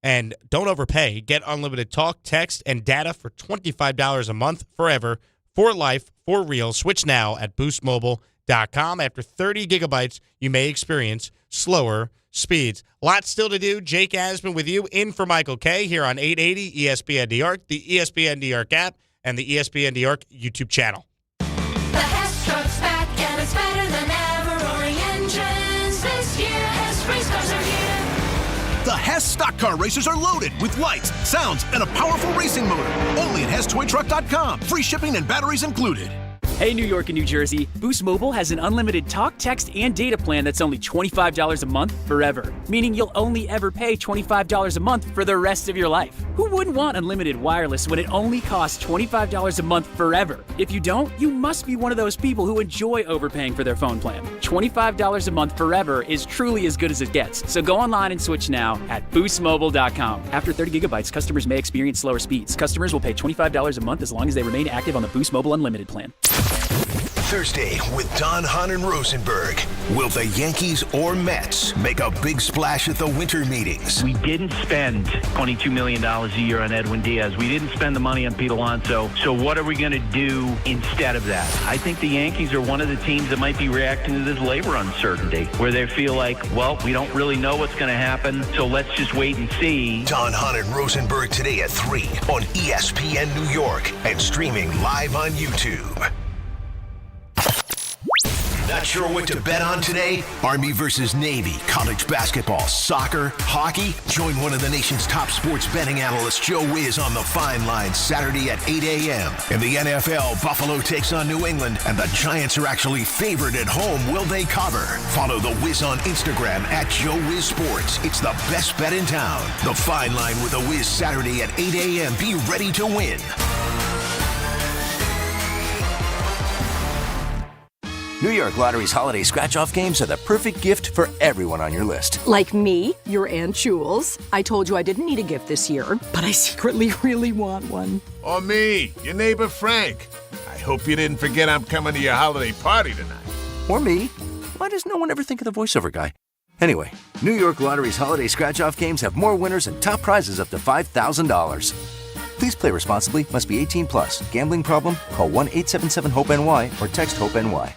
And don't overpay. Get unlimited talk, text, and data for $25 a month forever, for life, for real. Switch now at boostmobile.com. After 30 gigabytes, you may experience slower speeds. Lots still to do. Jake Asman with you, in for Michael K. here on 880 ESPN New York, the ESPN New York app, and the ESPN New York YouTube channel. The Hess truck's back and it's better than ever. Roaring engines this year. Hess race cars are here. The Hess stock car racers are loaded with lights, sounds, and a powerful racing motor. Only at HessToyTruck.com. Free shipping and batteries included. Hey, New York and New Jersey, Boost Mobile has an unlimited talk, text, and data plan that's only $25 a month forever, meaning you'll only ever pay $25 a month for the rest of your life. Who wouldn't want unlimited wireless when it only costs $25 a month forever? If you don't, you must be one of those people who enjoy overpaying for their phone plan. $25 a month forever is truly as good as it gets. So go online and switch now at boostmobile.com. After 30 gigabytes, customers may experience slower speeds. Customers will pay $25 a month as long as they remain active on the Boost Mobile Unlimited plan. Thursday with Don, Hahn, and Rosenberg. Will the Yankees or Mets make a big splash at the winter meetings? We didn't spend $22 million a year on Edwin Diaz. We didn't spend the money on Pete Alonso. So what are we going to do instead of that? I think the Yankees are one of the teams that might be reacting to this labor uncertainty, where they feel like, well, we don't really know what's going to happen, so let's just wait and see. Don, Hahn, and Rosenberg today at 3 on ESPN New York and streaming live on YouTube. Not sure what to bet on today? Army versus Navy, college basketball, soccer, hockey? Join one of the nation's top sports betting analysts, Joe Wiz, on The Fine Line Saturday at 8 a.m. In the NFL, Buffalo takes on New England, and the Giants are actually favored at home. Will they cover? Follow The Wiz on Instagram at Joe Wiz Sports. It's the best bet in town. The Fine Line with The Wiz Saturday at 8 a.m. Be ready to win. New York Lottery's holiday scratch-off games are the perfect gift for everyone on your list. Like me, your Aunt Jules. I told you I didn't need a gift this year, but I secretly really want one. Or me, your neighbor Frank. I hope you didn't forget I'm coming to your holiday party tonight. Or me. Why does no one ever think of the voiceover guy? Anyway, New York Lottery's holiday scratch-off games have more winners and top prizes up to $5,000. Please play responsibly. Must be 18 plus. Gambling problem? Call 1-877-HOPE-NY or text HOPE-NY.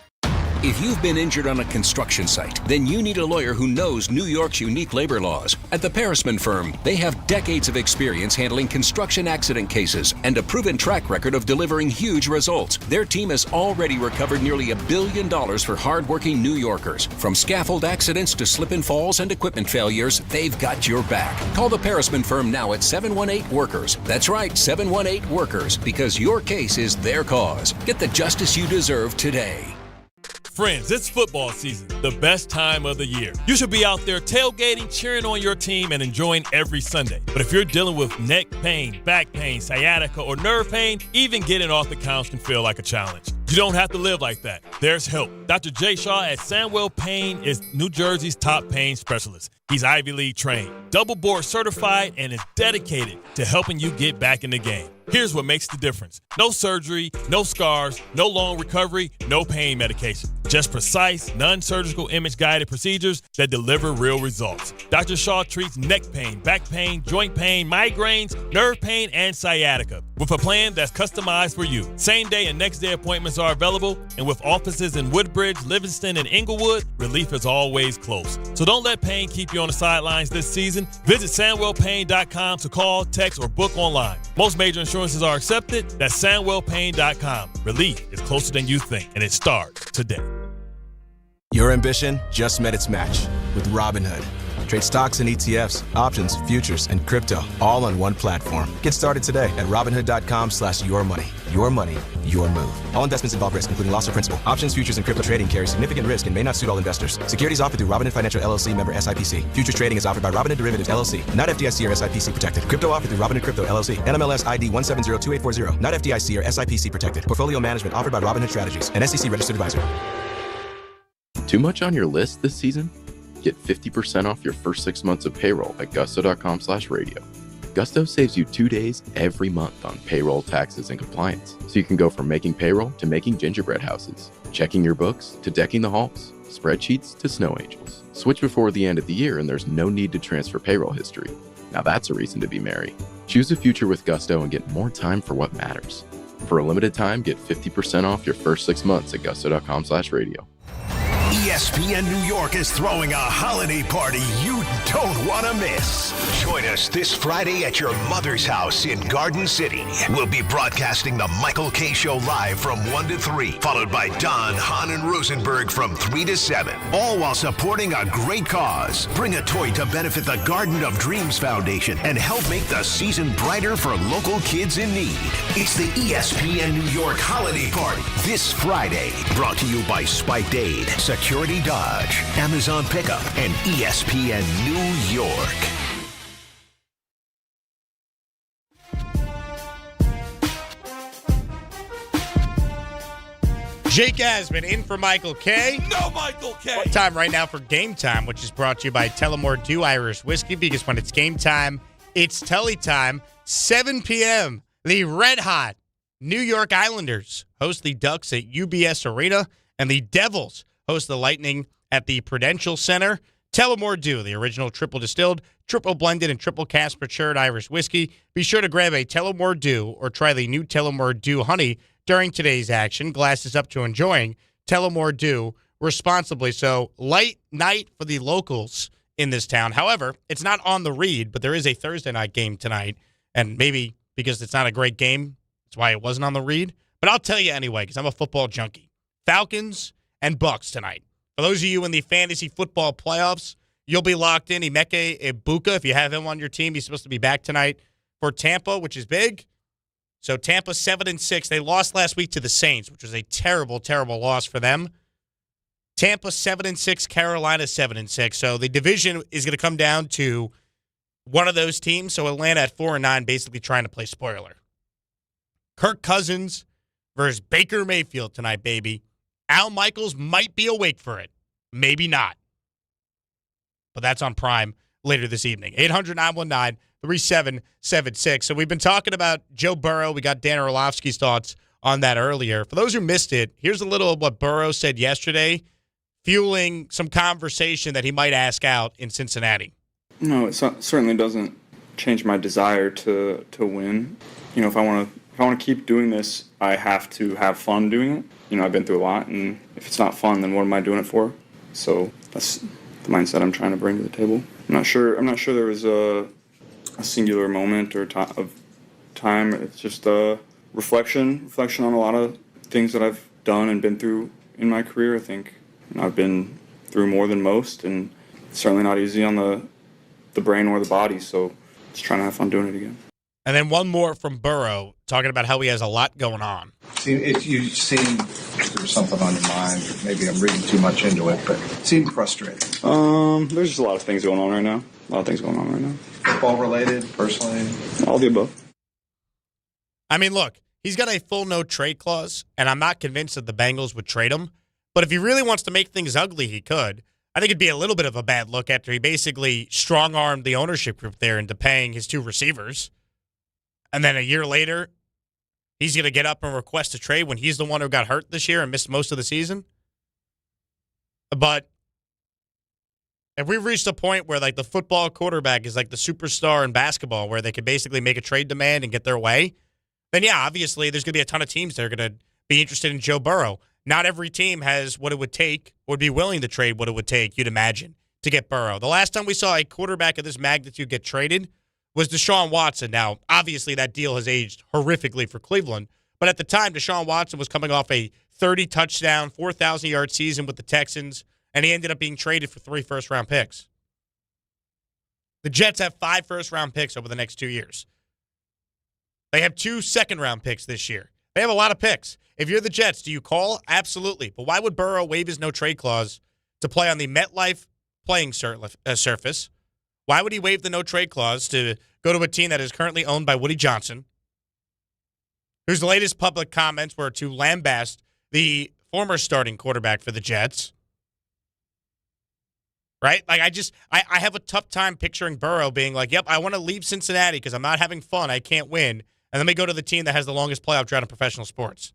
If you've been injured on a construction site, then you need a lawyer who knows New York's unique labor laws. At the Parisman Firm, they have decades of experience handling construction accident cases and a proven track record of delivering huge results. Their team has already recovered nearly $1 billion for hardworking New Yorkers. From scaffold accidents to slip and falls and equipment failures, they've got your back. Call the Parisman Firm now at 718-WORKERS. That's right, 718-WORKERS, because your case is their cause. Get the justice you deserve today. Friends, it's football season, the best time of the year. You should be out there tailgating, cheering on your team, and enjoying every Sunday. But if you're dealing with neck pain, back pain, sciatica, or nerve pain, even getting off the couch can feel like a challenge. You don't have to live like that. There's help. Dr. Jay Shaw at Sandwell Pain is New Jersey's top pain specialist. He's Ivy League trained, double board certified, and is dedicated to helping you get back in the game. Here's what makes the difference. No surgery, no scars, no long recovery, no pain medication. Just precise, non-surgical image-guided procedures that deliver real results. Dr. Shaw treats neck pain, back pain, joint pain, migraines, nerve pain, and sciatica with a plan that's customized for you. Same-day and next-day appointments are available, and with offices in Woodbridge, Livingston, and Inglewood, relief is always close. So don't let pain keep you on the sidelines this season. Visit SandwellPain.com to call, text, or book online. Most major insurances are accepted. That's SandwellPain.com. Relief is closer than you think, and it starts today. Your ambition just met its match with Robinhood. Trade stocks and ETFs, options, futures, and crypto all on one platform. Get started today at Robinhood.com/yourmoney. Your money, your move. All investments involve risk, including loss of principal. Options, futures, and crypto trading carry significant risk and may not suit all investors. Securities offered through Robinhood Financial LLC, member SIPC. Futures trading is offered by Robinhood Derivatives LLC, not FDIC or SIPC protected. Crypto offered through Robinhood Crypto LLC, NMLS ID 1702840, not FDIC or SIPC protected. Portfolio management offered by Robinhood Strategies, an SEC registered advisor. Too much on your list this season? Get 50% off your first 6 months of payroll at gusto.com/radio. Gusto saves you 2 days every month on payroll, taxes, and compliance. So you can go from making payroll to making gingerbread houses, checking your books to decking the halls, spreadsheets to snow angels. Switch before the end of the year and there's no need to transfer payroll history. Now that's a reason to be merry. Choose a future with Gusto and get more time for what matters. For a limited time, get 50% off your first 6 months at gusto.com/radio. ESPN New York is throwing a holiday party you don't want to miss. Join us this Friday at your mother's house in Garden City. We'll be broadcasting the Michael K. Show live from 1 to 3, followed by Don, Hahn, and Rosenberg from 3 to 7, all while supporting a great cause. Bring a toy to benefit the Garden of Dreams Foundation and help make the season brighter for local kids in need. It's the ESPN New York Holiday Party this Friday. Brought to you by Spiked Aid, Security Dodge, Amazon Pickup, and ESPN New York. Jake Asman in for Michael K. No Michael K. Time right now for Game Time, which is brought to you by Tullamore Dew Irish Whiskey, because when it's game time, it's Tully time. 7 p.m., the red-hot New York Islanders host the Ducks at UBS Arena, and the Devils host the Lightning at the Prudential Center. Tullamore Dew, the original triple distilled, triple blended, and triple cask matured Irish whiskey. Be sure to grab a Tullamore Dew or try the new Tullamore Dew Honey during today's action. Glasses up to enjoying Tullamore Dew responsibly. So, light night for the locals in this town. However, it's not on the Reed, but there is a Thursday night game tonight. And maybe because it's not a great game, that's why it wasn't on the Reed. But I'll tell you anyway, because I'm a football junkie. Falcons and Bucks tonight. For those of you in the fantasy football playoffs, you'll be locked in. Emeka Ibuka, if you have him on your team, he's supposed to be back tonight for Tampa, which is big. So Tampa 7-6. They lost last week to the Saints, which was a terrible, terrible loss for them. Tampa 7-6, Carolina 7-6. So the division is going to come down to one of those teams. So Atlanta at 4-9, basically trying to play spoiler. Kirk Cousins versus Baker Mayfield tonight, baby. Al Michaels might be awake for it. Maybe not. But that's on Prime later this evening. 800-919-3776. So we've been talking about Joe Burrow. We got Dan Orlovsky's thoughts on that earlier. For those who missed it, here's a little of what Burrow said yesterday, fueling some conversation that he might ask out in Cincinnati. No, it certainly doesn't change my desire to win. You know, if I want to keep doing this, I have to have fun doing it. You know, I've been through a lot, and if it's not fun, then what am I doing it for? So that's the mindset I'm trying to bring to the table. I'm not sure there was a singular moment or of time. It's just a reflection on a lot of things that I've done and been through in my career. I think I've been through more than most, and it's certainly not easy on the brain or the body. So just trying to have fun doing it again. And then one more from Burrow, talking about how he has a lot going on. You seem there's something on your mind. Maybe I'm reading too much into it, but it seemed frustrated. There's just a lot of things going on right now. Football related, personally? All the above. I mean, look, he's got a full no trade clause, and I'm not convinced that the Bengals would trade him. But if he really wants to make things ugly, he could. I think it'd be a little bit of a bad look after he basically strong-armed the ownership group there into paying his two receivers. And then a year later, he's going to get up and request a trade when he's the one who got hurt this year and missed most of the season. But if we've reached a point where, like, the football quarterback is like the superstar in basketball where they could basically make a trade demand and get their way, then, yeah, obviously there's going to be a ton of teams that are going to be interested in Joe Burrow. Not every team has what it would take or would be willing to trade what it would take, you'd imagine, to get Burrow. The last time we saw a quarterback of this magnitude get traded was Deshaun Watson. Now, obviously that deal has aged horrifically for Cleveland, but at the time, Deshaun Watson was coming off a 30-touchdown, 4,000-yard season with the Texans, and he ended up being traded for 3 first-round picks. The Jets have 5 first-round picks over the next 2 years. They have 2 second-round picks this year. They have a lot of picks. If you're the Jets, do you call? Absolutely. But why would Burrow waive his no-trade clause to play on the MetLife playing surface? Why would he waive the no-trade clause to go to a team that is currently owned by Woody Johnson, whose latest public comments were to lambast the former starting quarterback for the Jets? Right? Like, I have a tough time picturing Burrow being like, yep, I want to leave Cincinnati because I'm not having fun. I can't win. And then they go to the team that has the longest playoff drought in professional sports.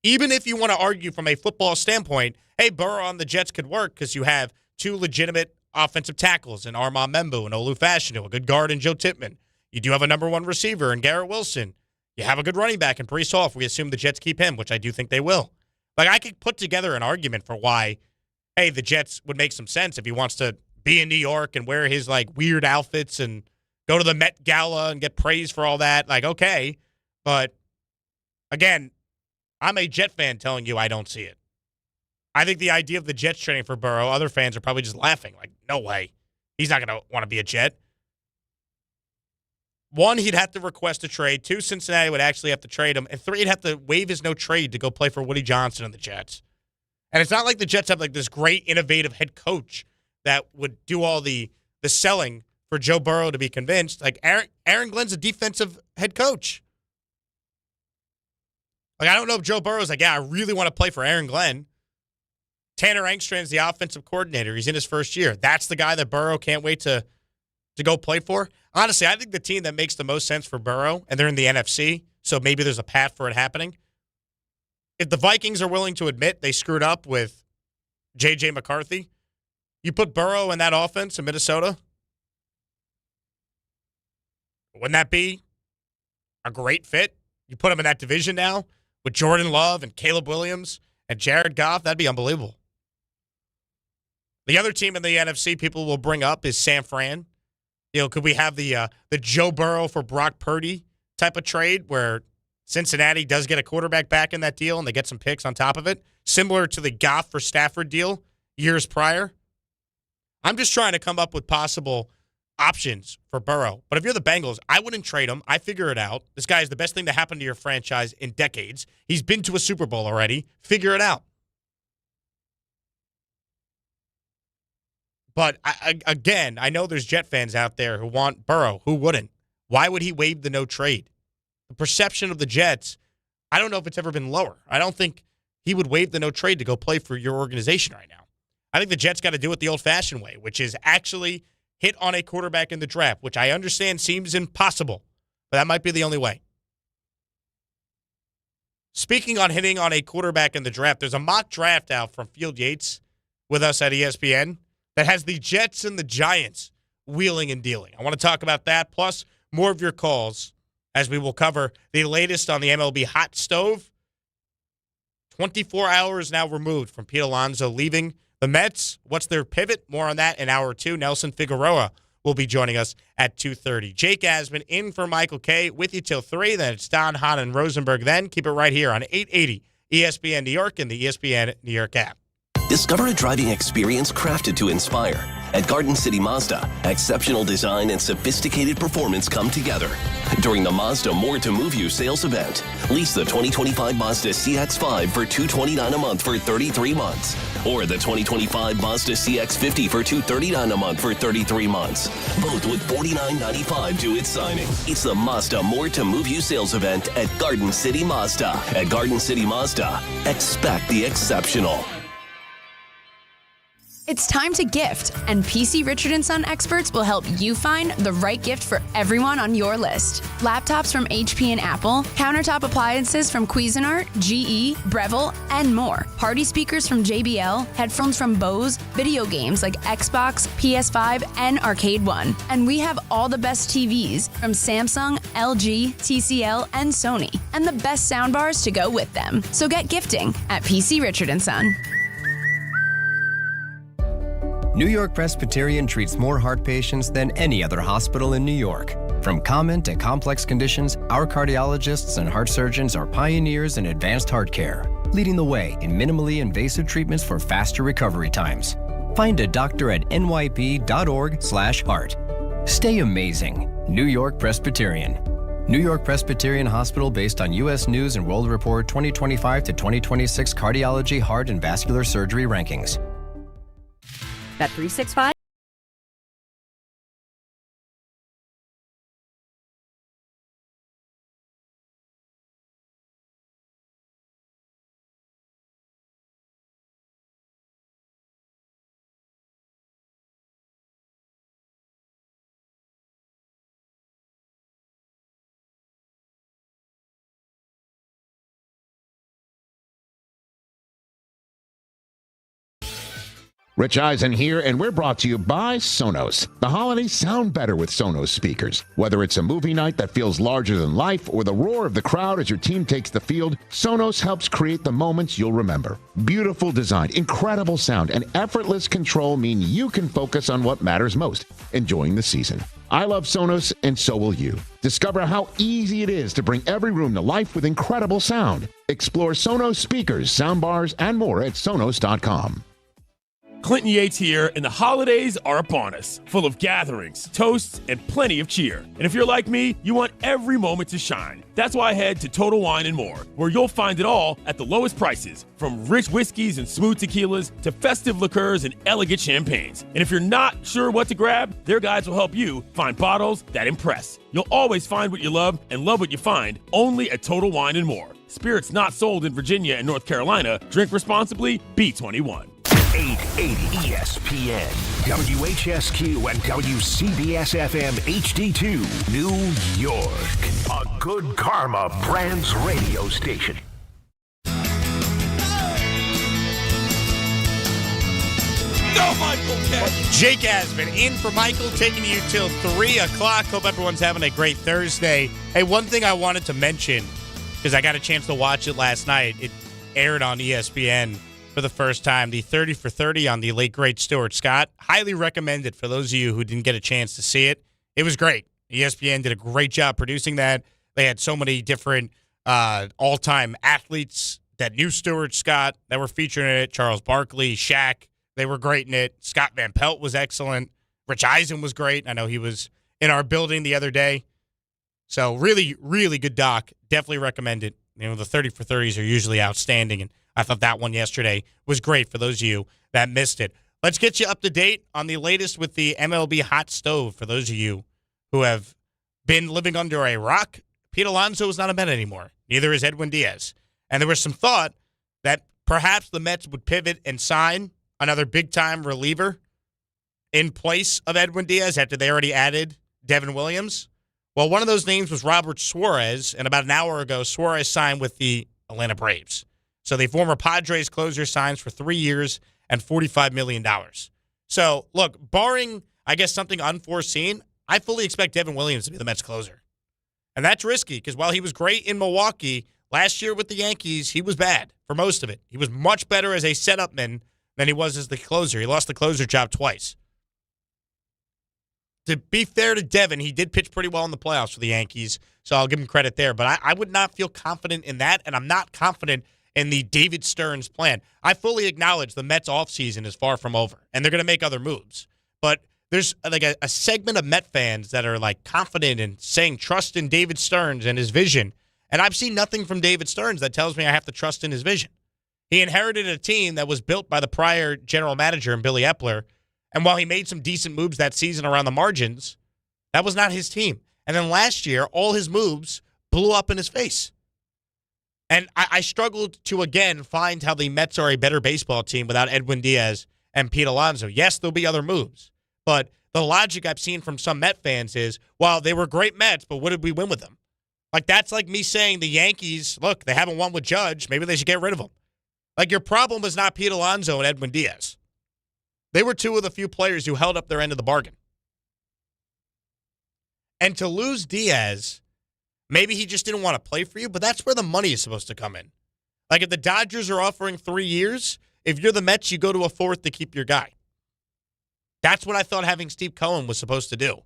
Even if you want to argue from a football standpoint, hey, Burrow on the Jets could work because you have 2 legitimate offensive tackles in Armand Membu and Olu Fashanu, a good guard in Joe Tippmann. You do have a number 1 receiver in Garrett Wilson. You have a good running back in Breece Hall if we assume the Jets keep him, which I do think they will. Like, I could put together an argument for why hey, the Jets would make some sense if he wants to be in New York and wear his like weird outfits and go to the Met Gala and get praised for all that. Like, okay. But again, I'm a Jet fan telling you I don't see it. I think the idea of the Jets trading for Burrow, other fans are probably just laughing. Like, no way. He's not going to want to be a Jet. One, he'd have to request a trade. Two, Cincinnati would actually have to trade him. And three, he'd have to waive his no trade to go play for Woody Johnson and the Jets. And it's not like the Jets have like this great, innovative head coach that would do all the selling for Joe Burrow to be convinced. Like, Aaron Glenn's a defensive head coach. Like, I don't know if Joe Burrow's like, yeah, I really want to play for Aaron Glenn. Tanner Engstrand's the offensive coordinator. He's in his first year. That's the guy that Burrow can't wait to go play for. Honestly, I think the team that makes the most sense for Burrow, and they're in the NFC, so maybe there's a path for it happening. If the Vikings are willing to admit they screwed up with J.J. McCarthy, you put Burrow in that offense in Minnesota, wouldn't that be a great fit? You put him in that division now with Jordan Love and Caleb Williams and Jared Goff, that'd be unbelievable. The other team in the NFC people will bring up is San Fran. Could we have the Joe Burrow for Brock Purdy type of trade where Cincinnati does get a quarterback back in that deal and they get some picks on top of it, similar to the Goff for Stafford deal years prior? I'm just trying to come up with possible options for Burrow. But if you're the Bengals, I wouldn't trade him. I figure it out. This guy is the best thing to happen to your franchise in decades. He's been to a Super Bowl already. Figure it out. But, again, I know there's Jet fans out there who want Burrow. Who wouldn't? Why would he waive the no trade? The perception of the Jets, I don't know if it's ever been lower. I don't think he would waive the no trade to go play for your organization right now. I think the Jets got to do it the old-fashioned way, which is actually hit on a quarterback in the draft, which I understand seems impossible, but that might be the only way. Speaking on hitting on a quarterback in the draft, there's a mock draft out from Field Yates with us at ESPN that has the Jets and the Giants wheeling and dealing. I want to talk about that, plus more of your calls as we will cover the latest on the MLB hot stove. 24 hours now removed from Pete Alonso leaving the Mets. What's their pivot? More on that in hour two. Nelson Figueroa will be joining us at 2:30. Jake Asman in for Michael K. with you till 3. Then it's Don, Hahn, and Rosenberg. Then keep it right here on 880 ESPN New York and the ESPN New York app. Discover a driving experience crafted to inspire. At Garden City Mazda, exceptional design and sophisticated performance come together. During the Mazda More to Move You sales event, lease the 2025 Mazda CX-5 for $229 a month for 33 months. Or the 2025 Mazda CX-50 for $239 a month for 33 months. Both with $49.95 to its signing. It's the Mazda More to Move You sales event at Garden City Mazda. At Garden City Mazda, expect the exceptional. It's time to gift, and PC Richard & Son experts will help you find the right gift for everyone on your list. Laptops from HP and Apple, countertop appliances from Cuisinart, GE, Breville, and more. Party speakers from JBL, headphones from Bose, video games like Xbox, PS5, and Arcade One. And we have all the best TVs from Samsung, LG, TCL, and Sony, and the best soundbars to go with them. So get gifting at PC Richard & Son. New York Presbyterian treats more heart patients than any other hospital in New York. From common to complex conditions, our cardiologists and heart surgeons are pioneers in advanced heart care, leading the way in minimally invasive treatments for faster recovery times. Find a doctor at nyp.org/heart. Stay amazing. New York Presbyterian. New York Presbyterian Hospital based on U.S. News and World Report 2025 to 2026 Cardiology, Heart, and Vascular Surgery Rankings. Bet 365. Rich Eisen here, and we're brought to you by Sonos. The holidays sound better with Sonos speakers. Whether it's a movie night that feels larger than life or the roar of the crowd as your team takes the field, Sonos helps create the moments you'll remember. Beautiful design, incredible sound, and effortless control mean you can focus on what matters most, enjoying the season. I love Sonos, and so will you. Discover how easy it is to bring every room to life with incredible sound. Explore Sonos speakers, soundbars, and more at Sonos.com. Clinton Yates here, and the holidays are upon us, full of gatherings, toasts, and plenty of cheer. And if you're like me, you want every moment to shine. That's why I head to Total Wine & More, where you'll find it all at the lowest prices, from rich whiskeys and smooth tequilas to festive liqueurs and elegant champagnes. And if you're not sure what to grab, their guides will help you find bottles that impress. You'll always find what you love and love what you find, only at Total Wine & More. Spirits not sold in Virginia and North Carolina. Drink responsibly. B21. 880 ESPN, WHSQ, and WCBS-FM HD2, New York. A Good Karma Brands radio station. Go, Michael! Jake Asman in for Michael, taking you till 3 o'clock. Hope everyone's having a great Thursday. Hey, one thing I wanted to mention, because I got a chance to watch it last night. It aired on ESPN for the first time, the 30 for 30 on the late, great Stuart Scott. Highly recommended for those of you who didn't get a chance to see it. It was great. ESPN did a great job producing that. They had so many different all-time athletes that knew Stuart Scott that were featured in it. Charles Barkley, Shaq, they were great in it. Scott Van Pelt was excellent. Rich Eisen was great. I know he was in our building the other day. So really, really good doc. Definitely recommend it. You know, the 30 for 30s are usually outstanding, and I thought that one yesterday was great for those of you that missed it. Let's get you up to date on the latest with the MLB hot stove. For those of you who have been living under a rock, Pete Alonso is not a Met anymore. Neither is Edwin Diaz. And there was some thought that perhaps the Mets would pivot and sign another big-time reliever in place of Edwin Diaz after they already added Devin Williams. Well, one of those names was Robert Suarez, and about an hour ago, Suarez signed with the Atlanta Braves. So the former Padres closer signs for 3 years and $45 million. So, look, barring, I guess, something unforeseen, I fully expect Devin Williams to be the Mets closer. And that's risky because while he was great in Milwaukee, last year with the Yankees, he was bad for most of it. He was much better as a setupman than he was as the closer. He lost the closer job twice. To be fair to Devin, he did pitch pretty well in the playoffs for the Yankees, so I'll give him credit there. But I would not feel confident in that, and I'm not confident in the David Stearns plan. I fully acknowledge the Mets offseason is far from over, and they're going to make other moves. But there's like a segment of Met fans that are like confident and saying trust in David Stearns and his vision. And I've seen nothing from David Stearns that tells me I have to trust in his vision. He inherited a team that was built by the prior general manager and Billy Epler. And while he made some decent moves that season around the margins, that was not his team. And then last year, all his moves blew up in his face. And I struggled to, again, find how the Mets are a better baseball team without Edwin Diaz and Pete Alonso. Yes, there'll be other moves. But the logic I've seen from some Met fans is, well, they were great Mets, but what did we win with them? Like, that's like me saying the Yankees, look, they haven't won with Judge. Maybe they should get rid of them. Like, your problem is not Pete Alonso and Edwin Diaz. They were two of the few players who held up their end of the bargain. And to lose Diaz, maybe he just didn't want to play for you, but that's where the money is supposed to come in. Like, if the Dodgers are offering 3 years, if you're the Mets, you go to a fourth to keep your guy. That's what I thought having Steve Cohen was supposed to do.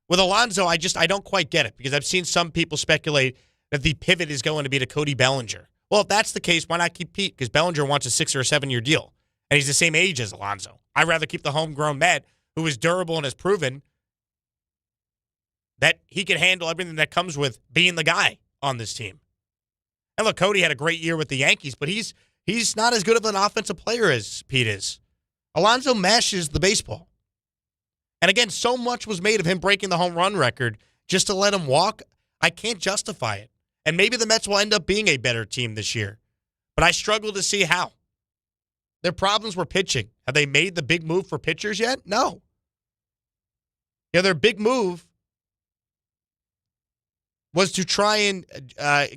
With Alonso, I don't quite get it, because I've seen some people speculate that the pivot is going to be to Cody Bellinger. Well, if that's the case, why not keep Pete? Because Bellinger wants a 6 or a 7 year deal, and he's the same age as Alonso. I'd rather keep the homegrown Met, who is durable and has proven that he can handle everything that comes with being the guy on this team. And look, Cody had a great year with the Yankees, but he's not as good of an offensive player as Pete is. Alonso mashes the baseball. And again, so much was made of him breaking the home run record just to let him walk. I can't justify it. And maybe the Mets will end up being a better team this year. But I struggle to see how. Their problems were pitching. Have they made the big move for pitchers yet? No. Yeah, their big move was to try and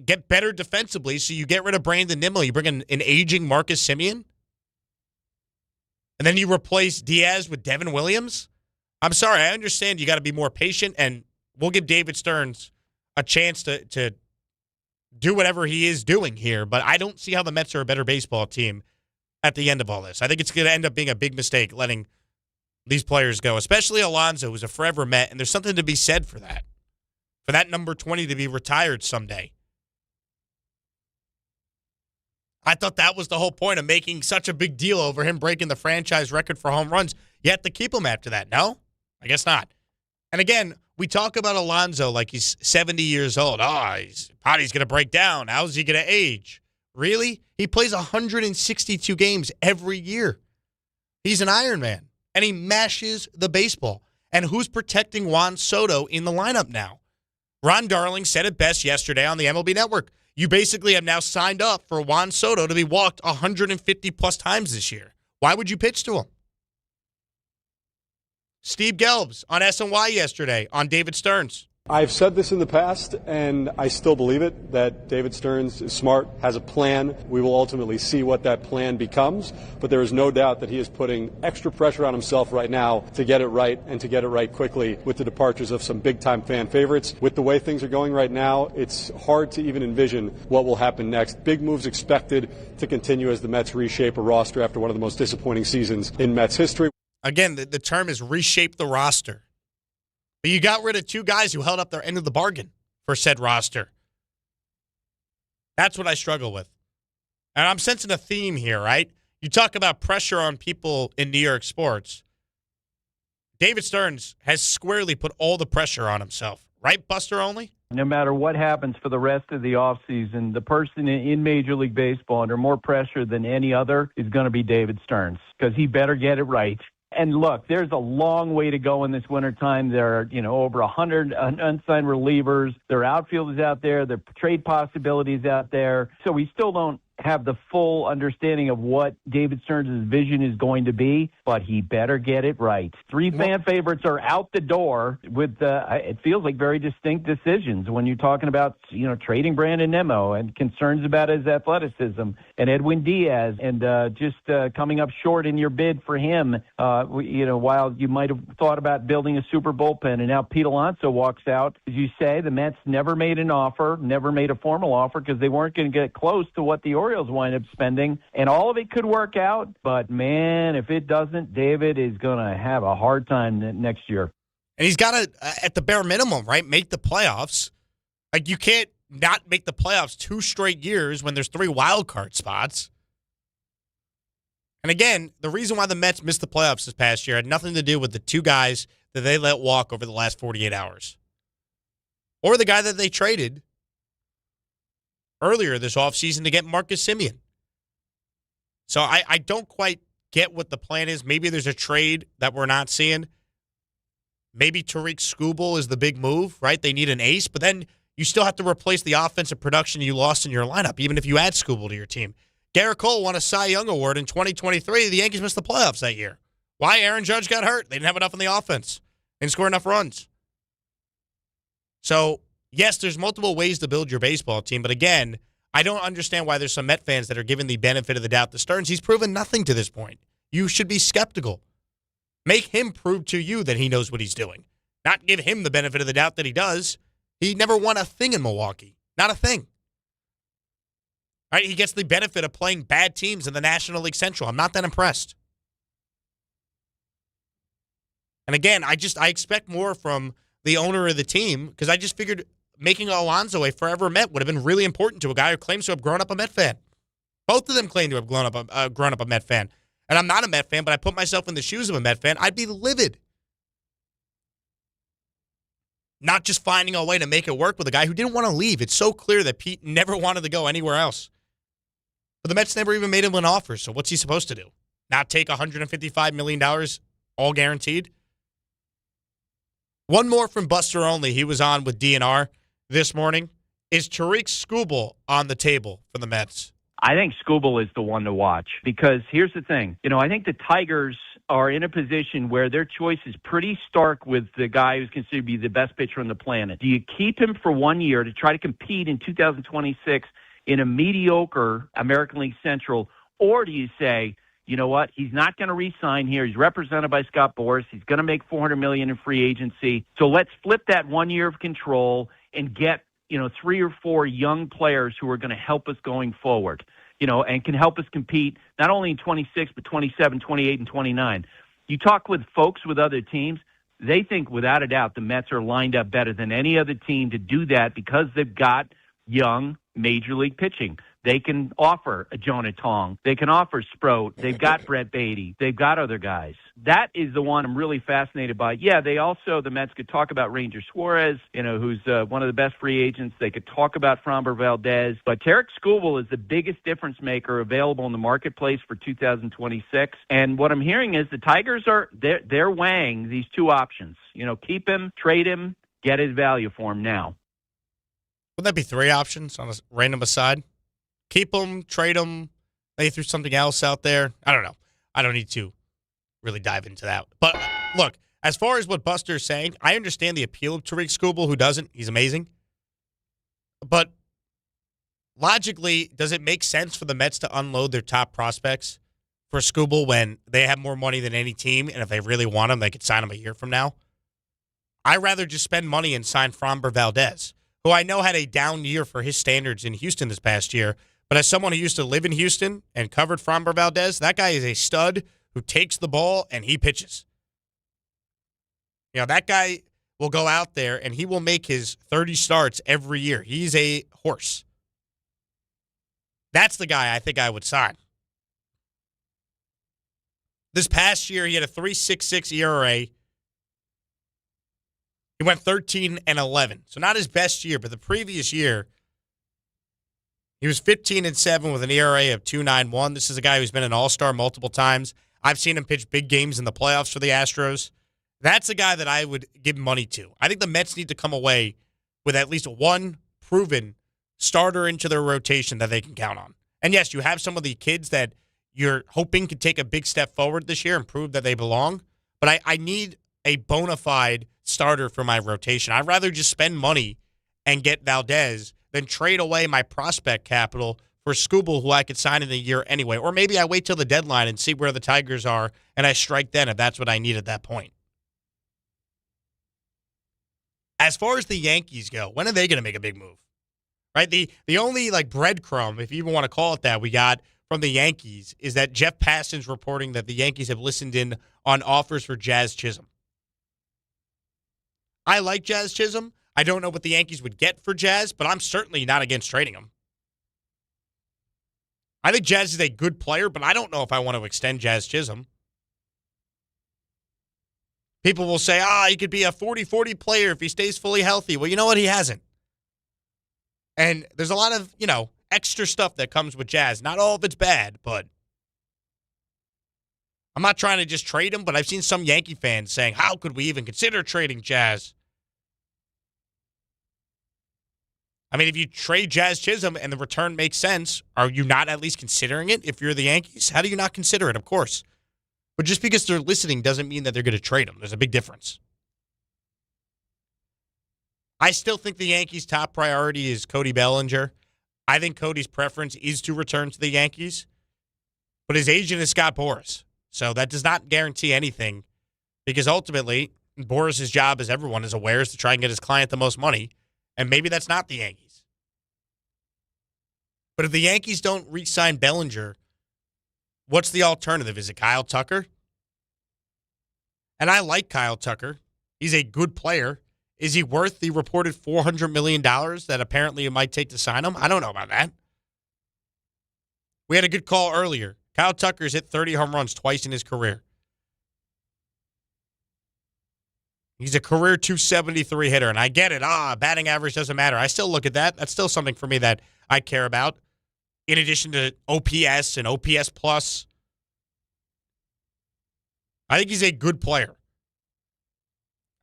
get better defensively, so you get rid of Brandon Nimmo. You bring in an aging Marcus Semien. And then you replace Diaz with Devin Williams? I'm sorry, I understand you got to be more patient, and we'll give David Stearns a chance to do whatever he is doing here, but I don't see how the Mets are a better baseball team at the end of all this. I think it's going to end up being a big mistake letting these players go, especially Alonso, who's a forever Met, and there's something to be said for that number 20 to be retired someday. I thought that was the whole point of making such a big deal over him breaking the franchise record for home runs. You have to keep him after that. No? I guess not. And again, we talk about Alonso like he's 70 years old. His body's going to break down. How's he going to age? Really? He plays 162 games every year. He's an Iron Man, and he mashes the baseball. And who's protecting Juan Soto in the lineup now? Ron Darling said it best yesterday on the MLB Network. You basically have now signed up for Juan Soto to be walked 150-plus times this year. Why would you pitch to him? Steve Gelbs on SNY yesterday on David Stearns. I've said this in the past, and I still believe it, that David Stearns is smart, has a plan. We will ultimately see what that plan becomes, but there is no doubt that he is putting extra pressure on himself right now to get it right and to get it right quickly with the departures of some big-time fan favorites. With the way things are going right now, it's hard to even envision what will happen next. Big moves expected to continue as the Mets reshape a roster after one of the most disappointing seasons in Mets history. Again, the term is reshape the roster. But you got rid of two guys who held up their end of the bargain for said roster. That's what I struggle with. And I'm sensing a theme here, right? You talk about pressure on people in New York sports. David Stearns has squarely put all the pressure on himself. Right, Buster Only? No matter what happens for the rest of the offseason, the person in Major League Baseball under more pressure than any other is going to be David Stearns, because he better get it right. And look, there's a long way to go in this wintertime. There are, over 100 unsigned relievers. There are outfielders out there. There are trade possibilities out there. So we still don't have the full understanding of what David Stearns' vision is going to be, but he better get it right. Three fan favorites are out the door with, it feels like very distinct decisions when you're talking about, trading Brandon Nimmo and concerns about his athleticism and Edwin Diaz and just coming up short in your bid for him, while you might have thought about building a super bullpen. And now Pete Alonso walks out. As you say, the Mets never made a formal offer because they weren't going to get close to what the Orioles wind up spending, and all of it could work out. But, man, if it doesn't, David is going to have a hard time next year. And he's got to, at the bare minimum, right, make the playoffs. Like, you can't not make the playoffs 2 straight years when there's 3 wild card spots. And, again, the reason why the Mets missed the playoffs this past year had nothing to do with the 2 guys that they let walk over the last 48 hours. Or the guy that they traded earlier this offseason to get Marcus Semien. So I don't quite get what the plan is. Maybe there's a trade that we're not seeing. Maybe Tariq Skubal is the big move, right? They need an ace, but then you still have to replace the offensive production you lost in your lineup, even if you add Skubal to your team. Garrett Cole won a Cy Young Award in 2023. The Yankees missed the playoffs that year. Why? Aaron Judge got hurt. They didn't have enough in the offense. They didn't score enough runs. So, yes, there's multiple ways to build your baseball team, but again, I don't understand why there's some Met fans that are giving the benefit of the doubt to Stearns. He's proven nothing to this point. You should be skeptical. Make him prove to you that he knows what he's doing. Not give him the benefit of the doubt that he does. He never won a thing in Milwaukee. Not a thing. All right, he gets the benefit of playing bad teams in the National League Central. I'm not that impressed. And again, I expect more from the owner of the team because I just figured making Alonso a forever Met would have been really important to a guy who claims to have grown up a Met fan. Both of them claim to have grown up a Met fan. And I'm not a Met fan, but I put myself in the shoes of a Met fan. I'd be livid. Not just finding a way to make it work with a guy who didn't want to leave. It's so clear that Pete never wanted to go anywhere else. But the Mets never even made him an offer, so what's he supposed to do? Not take $155 million, all guaranteed? One more from Buster Only. He was on with DNR this morning. Is Tariq Skubal on the table for the Mets? I think Skubal is the one to watch because here's the thing. I think the Tigers are in a position where their choice is pretty stark with the guy who's considered to be the best pitcher on the planet. Do you keep him for 1 year to try to compete in 2026 in a mediocre American League Central, or do you say, you know what? He's not going to re-sign here. He's represented by Scott Boras. He's going to make $400 million in free agency. So let's flip that 1 year of control and get, 3 or 4 young players who are going to help us going forward, and can help us compete not only in 26, but 27, 28, and 29. You talk with folks with other teams, they think without a doubt the Mets are lined up better than any other team to do that because they've got young major league pitching. They can offer a Jonah Tong. They can offer Sproat. They've got Brett Beatty. They've got other guys. That is the one I'm really fascinated by. Yeah, the Mets could talk about Ranger Suarez, who's one of the best free agents. They could talk about Framber Valdez. But Tarek Skubal is the biggest difference maker available in the marketplace for 2026. And what I'm hearing is the Tigers they're weighing these two options. Keep him, trade him, get his value for him now. Wouldn't that be 3 options on a random aside? Keep them, trade them, they threw something else out there. I don't know. I don't need to really dive into that. But look, as far as what Buster's saying, I understand the appeal of Tariq Skubal, who doesn't. He's amazing. But logically, does it make sense for the Mets to unload their top prospects for Skubal when they have more money than any team, and if they really want him, they could sign him a year from now? I'd rather just spend money and sign Framber Valdez, who I know had a down year for his standards in Houston this past year. But as someone who used to live in Houston and covered Framber Valdez, that guy is a stud who takes the ball and he pitches. That guy will go out there and he will make his 30 starts every year. He's a horse. That's the guy I think I would sign. This past year, he had a 3.66 ERA. He went 13-11. So not his best year, but the previous year, he was 15-7 with an ERA of 2.91. This is a guy who's been an all-star multiple times. I've seen him pitch big games in the playoffs for the Astros. That's a guy that I would give money to. I think the Mets need to come away with at least one proven starter into their rotation that they can count on. And yes, you have some of the kids that you're hoping could take a big step forward this year and prove that they belong. But I need a bona fide starter for my rotation. I'd rather just spend money and get Valdez than trade away my prospect capital for Skubal, who I could sign in a year anyway. Or maybe I wait till the deadline and see where the Tigers are, and I strike then if that's what I need at that point. As far as the Yankees go, when are they going to make a big move? Right? The only breadcrumb, if you even want to call it that, we got from the Yankees is that Jeff Passan's reporting that the Yankees have listened in on offers for Jazz Chisholm. I like Jazz Chisholm. I don't know what the Yankees would get for Jazz, but I'm certainly not against trading him. I think Jazz is a good player, but I don't know if I want to extend Jazz Chisholm. People will say, he could be a 40-40 player if he stays fully healthy. Well, you know what? He hasn't. And there's a lot of, extra stuff that comes with Jazz. Not all of it's bad, but I'm not trying to just trade him, but I've seen some Yankee fans saying, how could we even consider trading Jazz? I mean, if you trade Jazz Chisholm and the return makes sense, are you not at least considering it if you're the Yankees? How do you not consider it? Of course. But just because they're listening doesn't mean that they're going to trade him. There's a big difference. I still think the Yankees' top priority is Cody Bellinger. I think Cody's preference is to return to the Yankees. But his agent is Scott Boras. So that does not guarantee anything because ultimately, Boras' job, as everyone is aware, is to try and get his client the most money. And maybe that's not the Yankees. But if the Yankees don't re-sign Bellinger, what's the alternative? Is it Kyle Tucker? And I like Kyle Tucker. He's a good player. Is he worth the reported $400 million that apparently it might take to sign him? I don't know about that. We had a good call earlier. Kyle Tucker's hit 30 home runs twice in his career. He's a career 273 hitter, and I get it. Batting average doesn't matter. I still look at that. That's still something for me that I care about, in addition to OPS and OPS plus. I think he's a good player.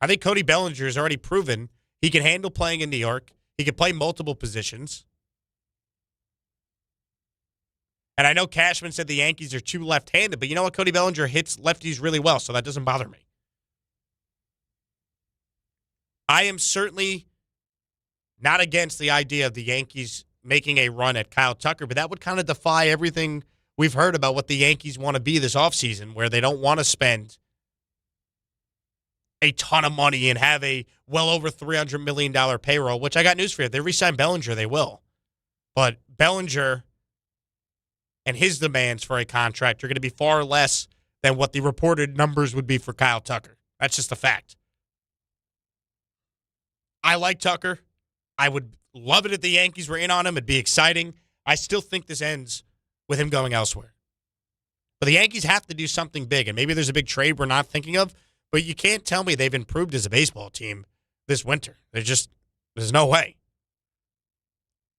I think Cody Bellinger has already proven he can handle playing in New York. He can play multiple positions. And I know Cashman said the Yankees are too left-handed, but you know what? Cody Bellinger hits lefties really well, so that doesn't bother me. I am certainly not against the idea of the Yankees making a run at Kyle Tucker, but that would kind of defy everything we've heard about what the Yankees want to be this offseason, where they don't want to spend a ton of money and have a well over $300 million payroll, which I got news for you. If they re-sign Bellinger, they will. But Bellinger and his demands for a contract are going to be far less than what the reported numbers would be for Kyle Tucker. That's just a fact. I like Tucker. I would love it if the Yankees were in on him. It'd be exciting. I still think this ends with him going elsewhere. But the Yankees have to do something big, and maybe there's a big trade we're not thinking of, but you can't tell me they've improved as a baseball team this winter. There's no way.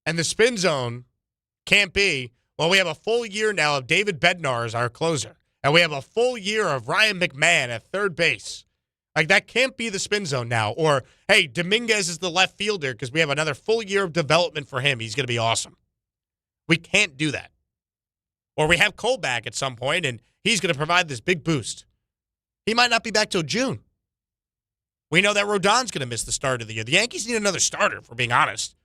And the spin zone can't be, well, we have a full year now of David Bednar as our closer, and we have a full year of Ryan McMahon at third base. Like, that can't be the spin zone now. Or, hey, Dominguez is the left fielder because we have another full year of development for him. He's going to be awesome. We can't do that. Or we have Cole back at some point, and he's going to provide this big boost. He might not be back till June. We know that Rodon's going to miss the start of the year. The Yankees need another starter, if we're being honest.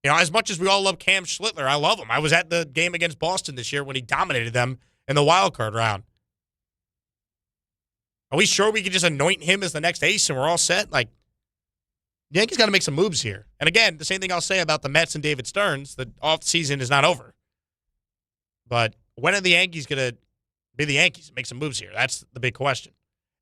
You know, as much as we all love Cam Schlittler, I love him. I was at the game against Boston this year when he dominated them in the wild card round. Are we sure we can just anoint him as the next ace and we're all set? Like, the Yankees got to make some moves here. And again, the same thing I'll say about the Mets and David Stearns. The offseason is not over. But when are the Yankees going to be the Yankees and make some moves here? That's the big question.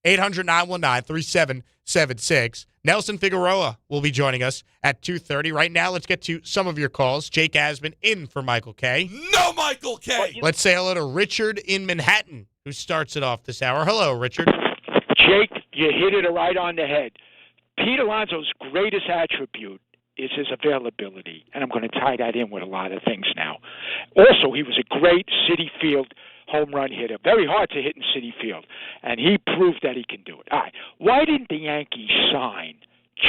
800-919-3776. Nelson Figueroa will be joining us at 2:30. Right now, let's get to some of your calls. Jake Asman in for Michael K. No Michael K. Let's say hello to Richard in Manhattan, who starts it off this hour. Hello, Richard. Jake, you hit it right on the head. Pete Alonso's greatest attribute is his availability, and I'm going to tie that in with a lot of things now. Also, he was a great Citi Field home run hitter. Very hard to hit in Citi Field, and he proved that he can do it. All right, why didn't the Yankees sign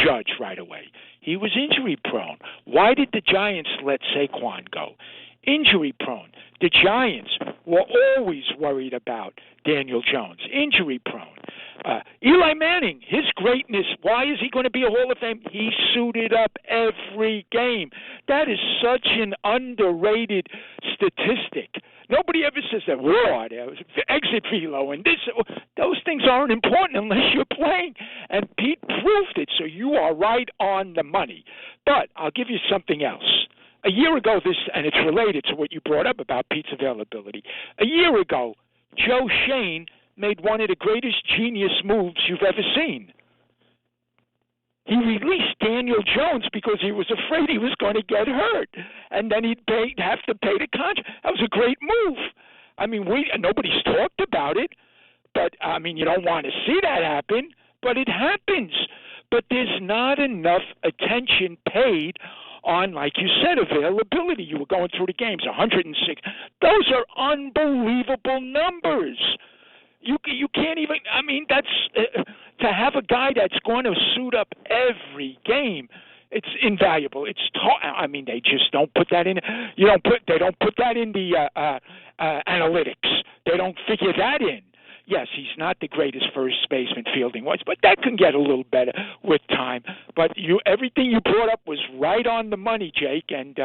Judge right away? He was injury prone. Why did the Giants let Saquon go? Injury prone. The Giants were always worried about Daniel Jones. Injury prone. Eli Manning, his greatness, why is he going to be a Hall of Fame? He suited up every game. That is such an underrated statistic. Nobody ever says that, WAR, exit velo, and this. Those things aren't important unless you're playing. And Pete proved it, so you are right on the money. But I'll give you something else. A year ago, and it's related to what you brought up about Pete's availability. A year ago, Joe Shane made one of the greatest genius moves you've ever seen. He released Daniel Jones because he was afraid he was going to get hurt, and then he'd have to pay the contract. That was a great move. I mean, nobody's talked about it, but, I mean, you don't want to see that happen, but it happens. But there's not enough attention paid on, like you said, availability. You were going through the games, 106. Those are unbelievable numbers. You can't even, I mean, that's, to have a guy that's going to suit up every game, it's invaluable. I mean, they just don't put that in. They don't put that in the analytics. They don't figure that in. Yes, he's not the greatest first baseman fielding-wise, but that can get a little better with time. But everything you brought up was right on the money, Jake. And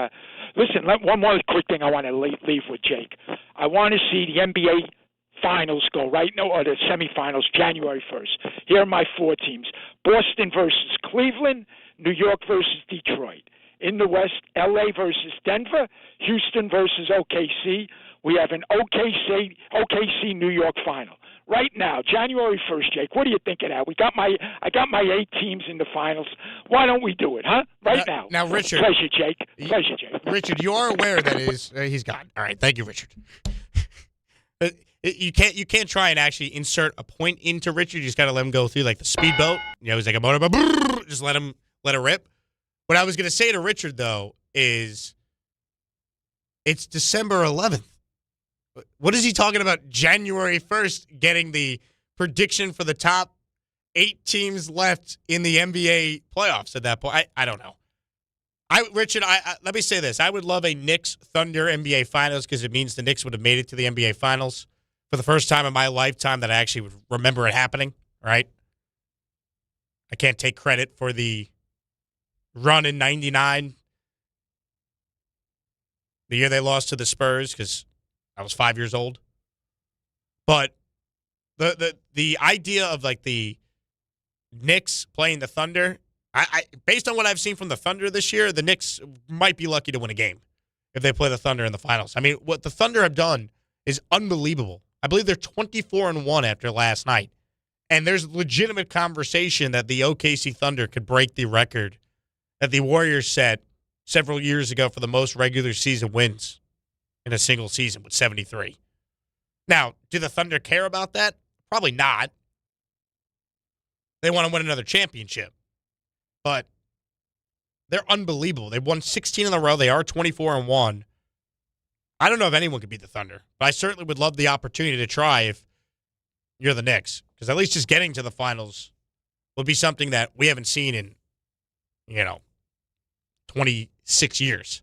listen, one more quick thing I want to leave with Jake. I want to see the NBA Finals go or the semifinals January 1st. Here are my four teams. Boston versus Cleveland, New York versus Detroit. In the West, LA versus Denver, Houston versus OKC. We have an OKC New York final. Right now, January 1st, Jake, what do you think of that? I got my 8 teams in the finals. Why don't we do it, huh? Right now. Now, Richard. Pleasure, Jake. Richard, you are aware that he's gone. All right, thank you, Richard. You can't try and actually insert a point into Richard. You just got to let him go through like the speedboat. He's like a motorboat. Just let it rip. What I was going to say to Richard, though, is it's December 11th. What is he talking about January 1st getting the prediction for the top 8 teams left in the NBA playoffs at that point? I don't know. Richard, let me say this. I would love a Knicks-Thunder NBA Finals because it means the Knicks would have made it to the NBA Finals for the first time in my lifetime that I actually would remember it happening, right? I can't take credit for the run in 99, the year they lost to the Spurs, because I was 5 years old. But the idea of like the Knicks playing the Thunder, I based on what I've seen from the Thunder this year, the Knicks might be lucky to win a game if they play the Thunder in the finals. I mean, what the Thunder have done is unbelievable. I believe they're 24-1 after last night. And there's legitimate conversation that the OKC Thunder could break the record that the Warriors set several years ago for the most regular season wins in a single season with 73. Now, do the Thunder care about that? Probably not. They want to win another championship. But they're unbelievable. They've won 16 in a row. They are 24-1. I don't know if anyone could beat the Thunder, but I certainly would love the opportunity to try if you're the Knicks. Because at least just getting to the finals would be something that we haven't seen in, 26 years.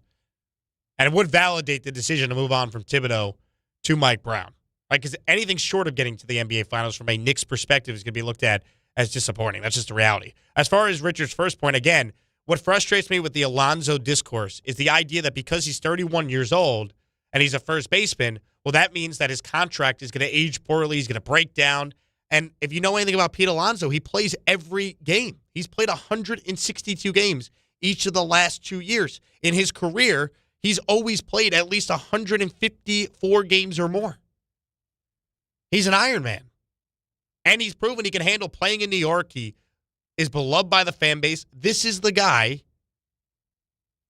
And it would validate the decision to move on from Thibodeau to Mike Brown. Right? Because anything short of getting to the NBA Finals from a Knicks perspective is going to be looked at as disappointing. That's just the reality. As far as Richard's first point, again, what frustrates me with the Alonso discourse is the idea that because he's 31 years old and he's a first baseman, well, that means that his contract is going to age poorly. He's going to break down. And if you know anything about Pete Alonso, he plays every game. He's played 162 games each of the last 2 years. In his career, he's always played at least 154 games or more. He's an Iron Man. And he's proven he can handle playing in New York. He is beloved by the fan base. This is the guy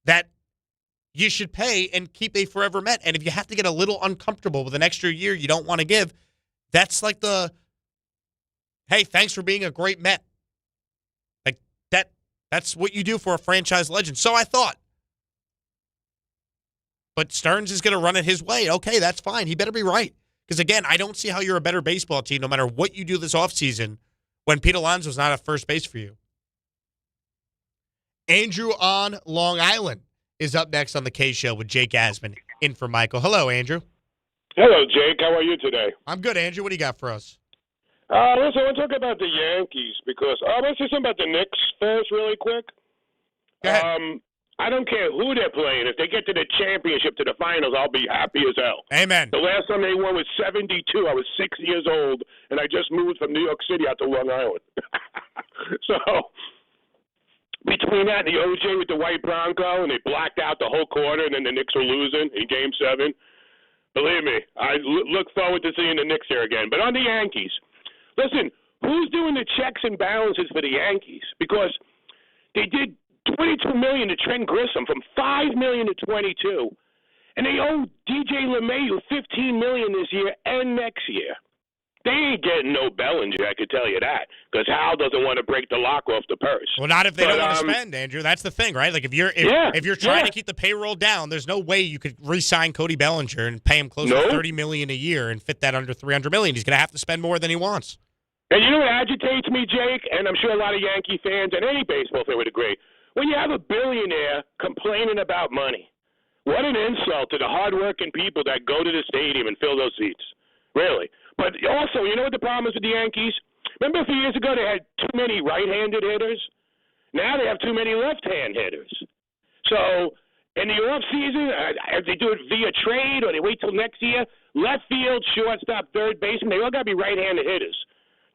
that you should pay and keep a forever Met. And if you have to get a little uncomfortable with an extra year you don't want to give, that's like the, hey, thanks for being a great Met. Like that's what you do for a franchise legend. So I thought. But Stearns is going to run it his way. Okay, that's fine. He better be right. Because, again, I don't see how you're a better baseball team no matter what you do this offseason when Pete Alonso's not at first base for you. Andrew on Long Island is up next on the K Show with Jake Asman in for Michael. Hello, Andrew. Hello, Jake. How are you today? I'm good, Andrew. What do you got for us? Listen, I want to talk about the Yankees because I want to say something about the Knicks first really quick. Go ahead. I don't care who they're playing. If they get to the championship, to the finals, I'll be happy as hell. Amen. The last time they won was 72. I was 6 years old, and I just moved from New York City out to Long Island. So between that and the OJ with the white Bronco, and they blacked out the whole quarter, and then the Knicks were losing in Game 7, believe me, I look forward to seeing the Knicks here again. But on the Yankees, listen, who's doing the checks and balances for the Yankees? Because they did $22 million to Trent Grisham, from $5 million to $22 million, and they owe DJ LeMahieu $15 million this year and next year. They ain't getting no Bellinger, I can tell you that, because Hal doesn't want to break the lock off the purse. Well, not if they don't want to spend, Andrew. That's the thing, right? Like if you're trying to keep the payroll down, there's no way you could re-sign Cody Bellinger and pay him close to $30 million a year and fit that under $300 million. He's going to have to spend more than he wants. And you know what agitates me, Jake? And I'm sure a lot of Yankee fans and any baseball fan would agree. When you have a billionaire complaining about money, what an insult to the hardworking people that go to the stadium and fill those seats. Really. But also, you know what the problem is with the Yankees? Remember a few years ago they had too many right-handed hitters? Now they have too many left-hand hitters. So in the offseason, if they do it via trade or they wait till next year, left field, shortstop, third baseman, they all got to be right-handed hitters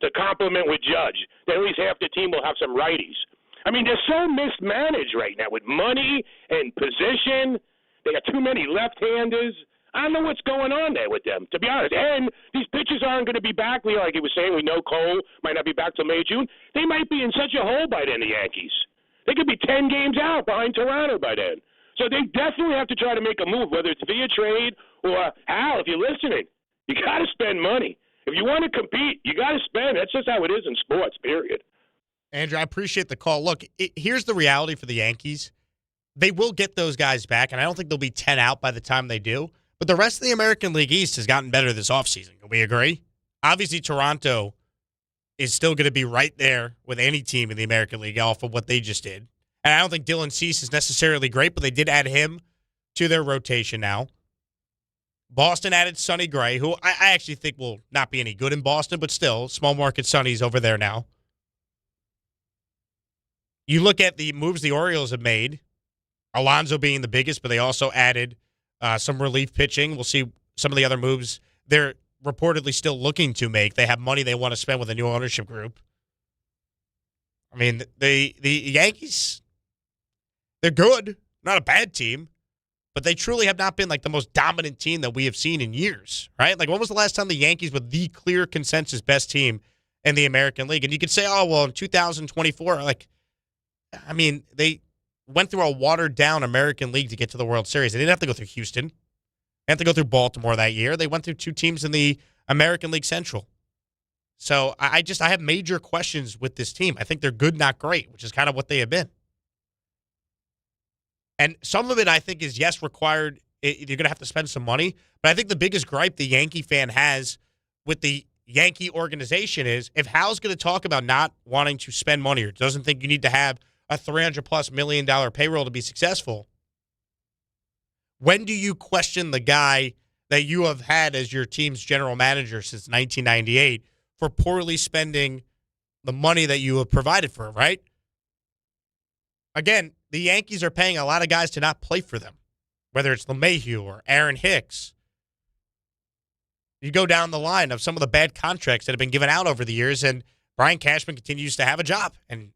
to complement with Judge. Then at least half the team will have some righties. I mean, they're so mismanaged right now with money and position. They got too many left-handers. I don't know what's going on there with them, to be honest. And these pitchers aren't going to be back. Like he was saying, we know Cole might not be back till May, June. They might be in such a hole by then, the Yankees. They could be 10 games out behind Toronto by then. So they definitely have to try to make a move, whether it's via trade or, Al, if you're listening, you got to spend money. If you want to compete, you got to spend. That's just how it is in sports, period. Andrew, I appreciate the call. Look, here's the reality for the Yankees. They will get those guys back, and I don't think they'll be 10 out by the time they do. But the rest of the American League East has gotten better this offseason. Can we agree? Obviously, Toronto is still going to be right there with any team in the American League off of what they just did. And I don't think Dylan Cease is necessarily great, but they did add him to their rotation now. Boston added Sonny Gray, who I actually think will not be any good in Boston, but still, small market Sonny's over there now. You look at the moves the Orioles have made, Alonso being the biggest, but they also added some relief pitching. We'll see some of the other moves they're reportedly still looking to make. They have money they want to spend with a new ownership group. I mean, the Yankees, they're good, not a bad team, but they truly have not been like the most dominant team that we have seen in years, right? Like, when was the last time the Yankees were the clear consensus best team in the American League? And you could say, oh, well, in 2024, like, I mean, they went through a watered-down American League to get to the World Series. They didn't have to go through Houston. They had to go through Baltimore that year. They went through two teams in the American League Central. So I have major questions with this team. I think they're good, not great, which is kind of what they have been. And some of it, I think, is, yes, required. You're going to have to spend some money. But I think the biggest gripe the Yankee fan has with the Yankee organization is, if Hal's going to talk about not wanting to spend money or doesn't think you need to have a $300+ million payroll to be successful, when do you question the guy that you have had as your team's general manager since 1998 for poorly spending the money that you have provided for him, right? Again, the Yankees are paying a lot of guys to not play for them, whether it's LeMahieu or Aaron Hicks. You go down the line of some of the bad contracts that have been given out over the years, and Brian Cashman continues to have a job, and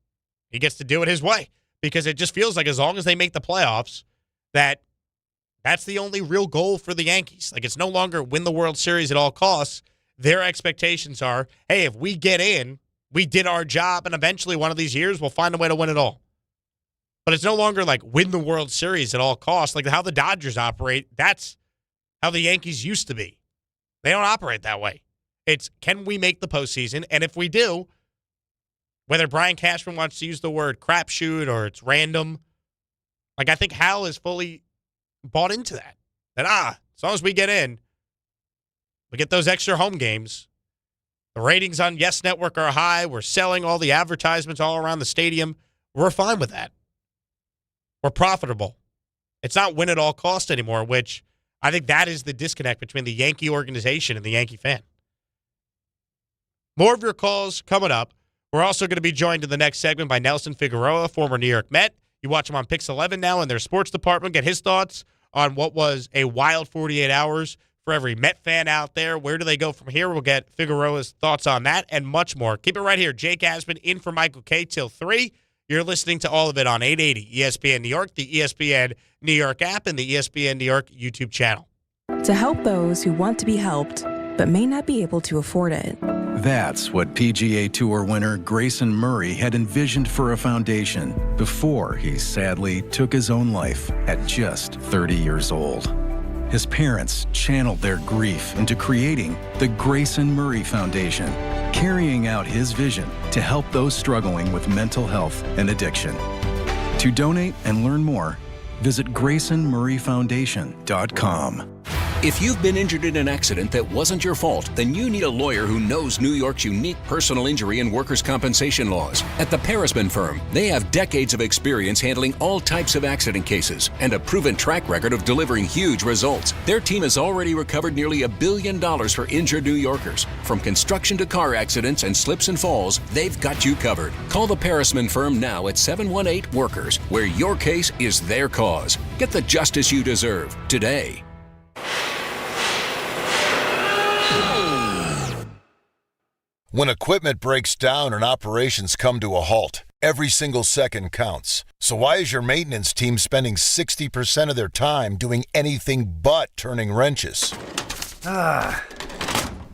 he gets to do it his way, because it just feels like as long as they make the playoffs, that's the only real goal for the Yankees. Like, it's no longer win the World Series at all costs. Their expectations are, hey, if we get in, we did our job, and eventually one of these years we'll find a way to win it all. But it's no longer like win the World Series at all costs. Like how the Dodgers operate, that's how the Yankees used to be. They don't operate that way. It's, can we make the postseason? And if we do, whether Brian Cashman wants to use the word crapshoot or it's random, like, I think Hal is fully bought into that. That, as long as we get in, we get those extra home games. The ratings on Yes Network are high. We're selling all the advertisements all around the stadium. We're fine with that. We're profitable. It's not win at all cost anymore, which I think that is the disconnect between the Yankee organization and the Yankee fan. More of your calls coming up. We're also going to be joined in the next segment by Nelson Figueroa, former New York Met. You watch him on Pix 11 now in their sports department. Get his thoughts on what was a wild 48 hours for every Met fan out there. Where do they go from here? We'll get Figueroa's thoughts on that and much more. Keep it right here. Jake Asman in for Michael K. till 3. You're listening to all of it on 880 ESPN New York, the ESPN New York app, and the ESPN New York YouTube channel. To help those who want to be helped but may not be able to afford it. That's what PGA Tour winner Grayson Murray had envisioned for a foundation before he sadly took his own life at just 30 years old. His parents channeled their grief into creating the Grayson Murray Foundation, carrying out his vision to help those struggling with mental health and addiction. To donate and learn more, visit GraysonMurrayFoundation.com. If you've been injured in an accident that wasn't your fault, then you need a lawyer who knows New York's unique personal injury and workers' compensation laws. At the Parisman Firm, they have decades of experience handling all types of accident cases and a proven track record of delivering huge results. Their team has already recovered nearly $1 billion for injured New Yorkers. From construction to car accidents and slips and falls, they've got you covered. Call the Parisman Firm now at 718-WORKERS, where your case is their cause. Get the justice you deserve today. When equipment breaks down and operations come to a halt, every single second counts. So why is your maintenance team spending 60% of their time doing anything but turning wrenches?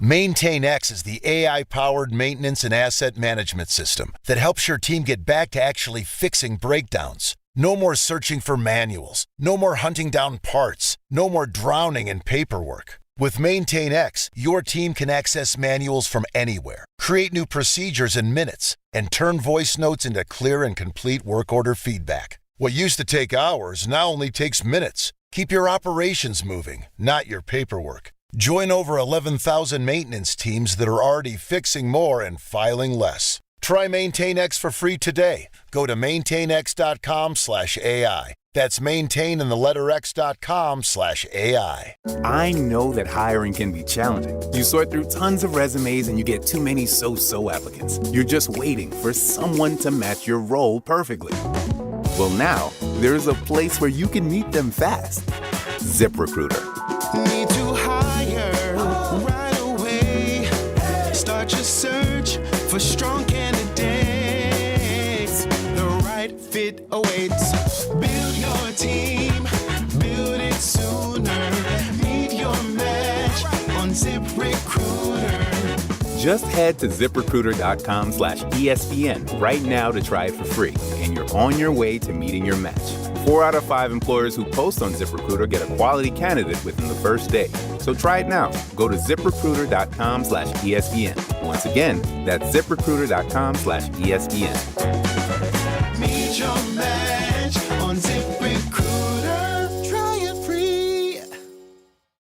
MaintainX is the AI-powered maintenance and asset management system that helps your team get back to actually fixing breakdowns. No more searching for manuals. No more hunting down parts. No more drowning in paperwork. With MaintainX, your team can access manuals from anywhere, create new procedures in minutes, and turn voice notes into clear and complete work order feedback. What used to take hours now only takes minutes. Keep your operations moving, not your paperwork. Join over 11,000 maintenance teams that are already fixing more and filing less. Try MaintainX for free today. Go to maintainx.com/AI. That's maintain in the letter x.com/AI. I know that hiring can be challenging. You sort through tons of resumes and you get too many so-so applicants. You're just waiting for someone to match your role perfectly. Well, now there's a place where you can meet them fast. ZipRecruiter. Need to hire for strong candidates. The right fit awaits. Build your team, build it sooner. Meet your match on ZipRecruiter. Just head to ZipRecruiter.com/ESPN right now to try it for free, and you're on your way to meeting your match. 4 out of 5 employers who post on ZipRecruiter get a quality candidate within the first day. So try it now. Go to ZipRecruiter.com/ESPN. Once again, that's ZipRecruiter.com/ESPN. Meet your match on ZipRecruiter. Try it free.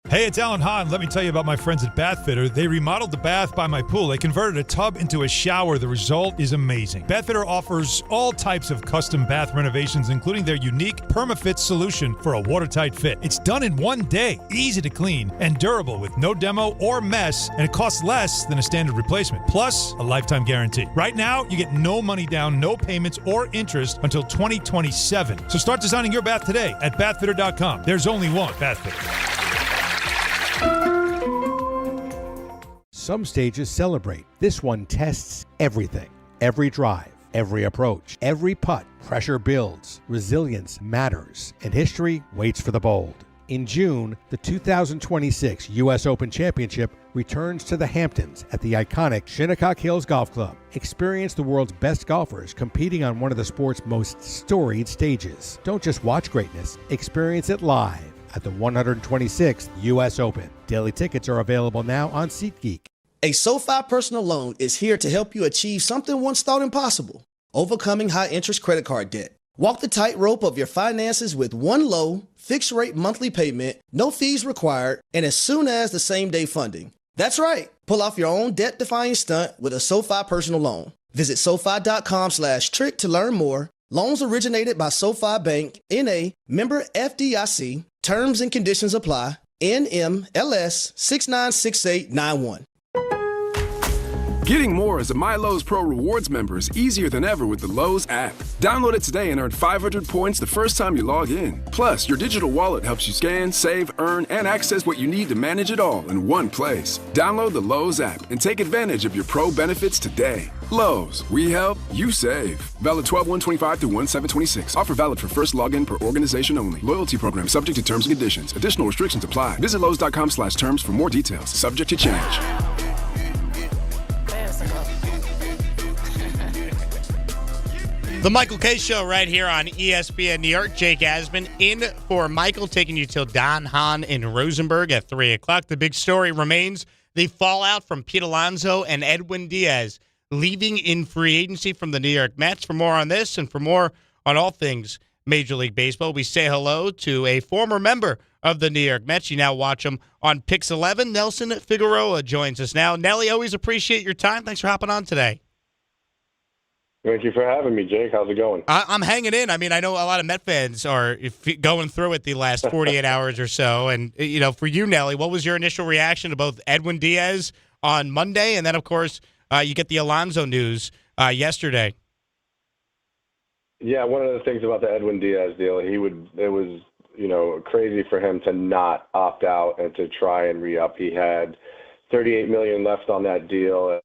Hey, it's Alan Hahn. Let me tell you about my friends at Bathfitter. They remodeled the bath by my pool. They converted a tub into a shower. The result is amazing. Bathfitter offers all types of custom bath renovations, including their unique PermaFit solution for a watertight fit. It's done in one day, easy to clean, and durable with no demo or mess, and it costs less than a standard replacement. Plus, a lifetime guarantee. Right now, you get no money down, no payments, or interest until 2027. So start designing your bath today at bathfitter.com. There's only one Bathfitter. Some stages celebrate. This one tests everything. Every drive, every approach, every putt. Pressure builds, resilience matters, and history waits for the bold. In June, the 2026 U.S. Open Championship returns to the Hamptons at the iconic Shinnecock Hills Golf Club. Experience the world's best golfers competing on one of the sport's most storied stages. Don't just watch greatness, experience it live at the 126th U.S. Open. Daily tickets are available now on SeatGeek. A SoFi personal loan is here to help you achieve something once thought impossible: overcoming high-interest credit card debt. Walk the tightrope of your finances with one low, fixed-rate monthly payment, no fees required, and as soon as the same-day funding. That's right. Pull off your own debt-defying stunt with a SoFi personal loan. Visit SoFi.com/trick to learn more. Loans originated by SoFi Bank, N.A., member FDIC. Terms and conditions apply. NMLS 696891. Getting more as a MyLowe's Pro Rewards member is easier than ever with the Lowe's app. Download it today and earn 500 points the first time you log in. Plus, your digital wallet helps you scan, save, earn, and access what you need to manage it all in one place. Download the Lowe's app and take advantage of your Pro benefits today. Lowe's, we help, you save. Valid 12/1/25 through 1/7/26. Offer valid for first login per organization only. Loyalty program subject to terms and conditions. Additional restrictions apply. Visit Lowe's.com/terms for more details. Subject to change. The Michael K. Show right here on ESPN New York. Jake Asman in for Michael, taking you till Don Hahn in Rosenberg at 3 o'clock. The big story remains the fallout from Pete Alonso and Edwin Diaz leaving in free agency from the New York Mets. For more on this and for more on all things Major League Baseball, we say hello to a former member of the New York Mets. You now watch him on Pix 11. Nelson Figueroa joins us now. Nelly, always appreciate your time. Thanks for hopping on today. Thank you for having me, Jake. How's it going? I'm hanging in. I mean, I know a lot of Met fans are going through it the last 48 hours or so. And, you know, for you, Nelly, what was your initial reaction to both Edwin Diaz on Monday and then, of course, you get the Alonso news yesterday? Yeah, one of the things about the Edwin Diaz deal, it was, you know, crazy for him to not opt out and to try and re-up. He had $38 million left on that deal.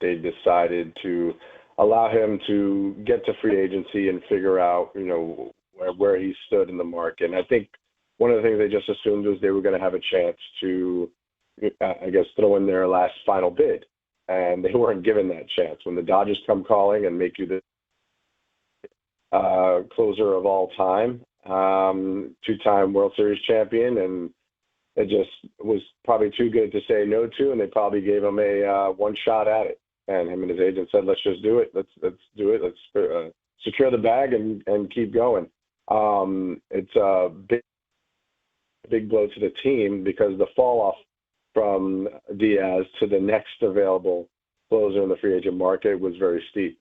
They decided to allow him to get to free agency and figure out, you know, where he stood in the market. And I think one of the things they just assumed was they were going to have a chance to, I guess, throw in their last final bid. And they weren't given that chance. When the Dodgers come calling and make you the closer of all time, two-time World Series champion, and it just was probably too good to say no to, and they probably gave him a one shot at it. And him and his agent said, "Let's just do it. Let's do it. Let's secure the bag and keep going." It's a big blow to the team because the fall off from Diaz to the next available closer in the free agent market was very steep.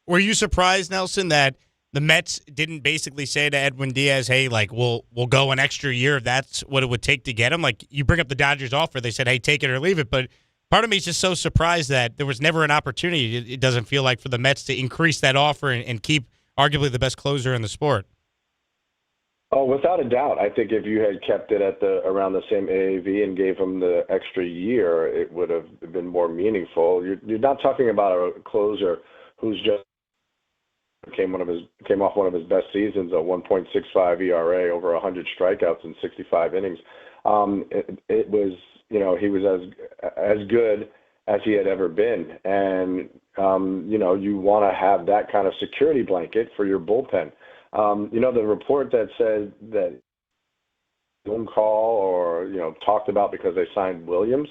Were you surprised, Nelson, that the Mets didn't basically say to Edwin Diaz, hey, like, we'll go an extra year if that's what it would take to get him? Like, you bring up the Dodgers offer, they said, hey, take it or leave it. But part of me is just so surprised that there was never an opportunity, it doesn't feel like, for the Mets to increase that offer and keep arguably the best closer in the sport. Oh, without a doubt. I think if you had kept it at around the same AAV and gave him the extra year, it would have been more meaningful. You're not talking about a closer who's just came off one of his best seasons, a 1.65 ERA, over 100 strikeouts in 65 innings. It was, he was as good as he had ever been, and you want to have that kind of security blanket for your bullpen. The report that said that phone call or talked about because they signed Williams.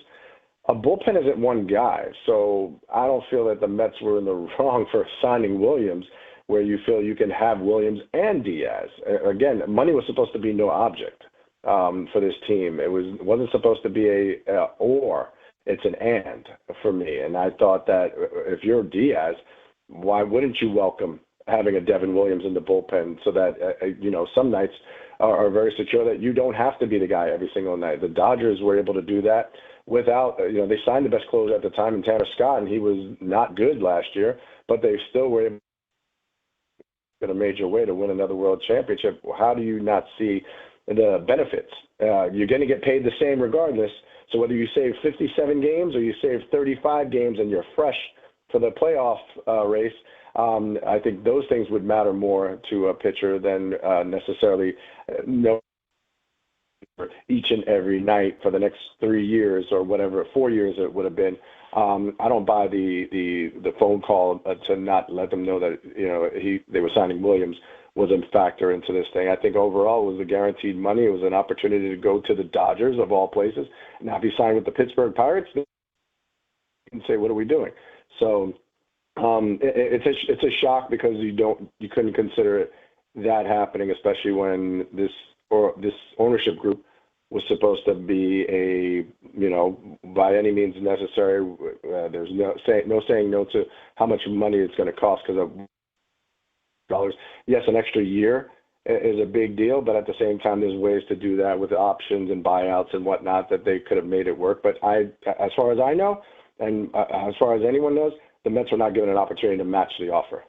A bullpen isn't one guy, so I don't feel that the Mets were in the wrong for signing Williams, where you feel you can have Williams and Diaz. Again, money was supposed to be no object for this team. It wasn't supposed to be a or. It's an and for me. And I thought that if you're Diaz, why wouldn't you welcome having a Devin Williams in the bullpen so that, some nights are very secure that you don't have to be the guy every single night. The Dodgers were able to do that without, they signed the best closer at the time in Tanner Scott, and he was not good last year, but they still were able in a major way to win another world championship. How do you not see the benefits? You're going to get paid the same regardless. So whether you save 57 games or you save 35 games and you're fresh for the playoff race, I think those things would matter more to a pitcher than necessarily each and every night for the next 3 years or whatever, 4 years it would have been. I don't buy the phone call to not let them know that they were signing Williams was a factor into this thing. I think overall it was the guaranteed money. It was an opportunity to go to the Dodgers of all places. Now if you sign with the Pittsburgh Pirates, you can say, what are we doing? So it's a shock because you couldn't consider that happening, especially when this ownership group was supposed to be by any means necessary. There's no saying no to how much money it's going to cost because of dollars. Yes, an extra year is a big deal, but at the same time, there's ways to do that with options and buyouts and whatnot that they could have made it work. But as far as I know, and as far as anyone knows, the Mets are not given an opportunity to match the offer.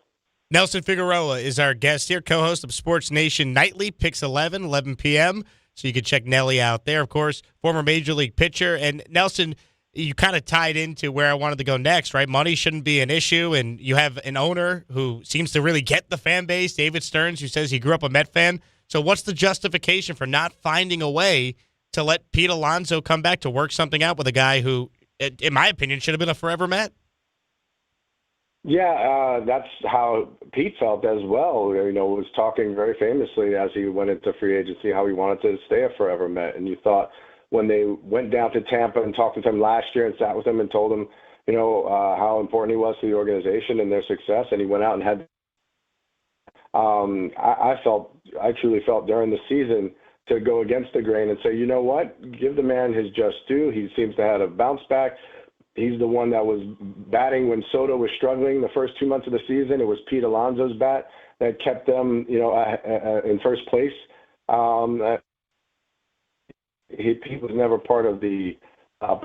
Nelson Figueroa is our guest here, co-host of Sports Nation Nightly, Picks 11 p.m., so you can check Nelly out there, of course, former Major League pitcher. And Nelson, you kind of tied into where I wanted to go next, right? Money shouldn't be an issue, and you have an owner who seems to really get the fan base, David Stearns, who says he grew up a Met fan. So what's the justification for not finding a way to let Pete Alonso come back to work something out with a guy who, in my opinion, should have been a forever Met? Yeah, that's how Pete felt as well. Was talking very famously as he went into free agency how he wanted to stay a forever Met. And you thought when they went down to Tampa and talked with him last year and sat with him and told him, how important he was to the organization and their success, and he went out and had. I truly felt during the season to go against the grain and say, you know what, give the man his just due. He seems to have a bounce back. He's the one that was batting when Soto was struggling the first 2 months of the season. It was Pete Alonso's bat that kept them, in first place. He was never part of the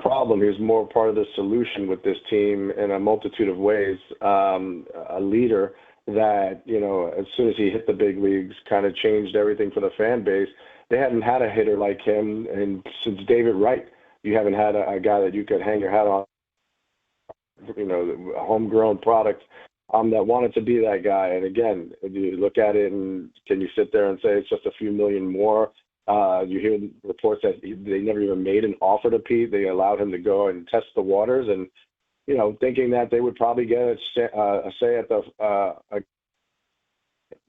problem. He was more part of the solution with this team in a multitude of ways. A leader that, as soon as he hit the big leagues, kind of changed everything for the fan base. They hadn't had a hitter like him, and since David Wright, you haven't had a guy that you could hang your hat on. A homegrown product that wanted to be that guy. And again, you look at it and can you sit there and say it's just a few million more? You hear reports that they never even made an offer to Pete. They allowed him to go and test the waters and, thinking that they would probably get a say at the,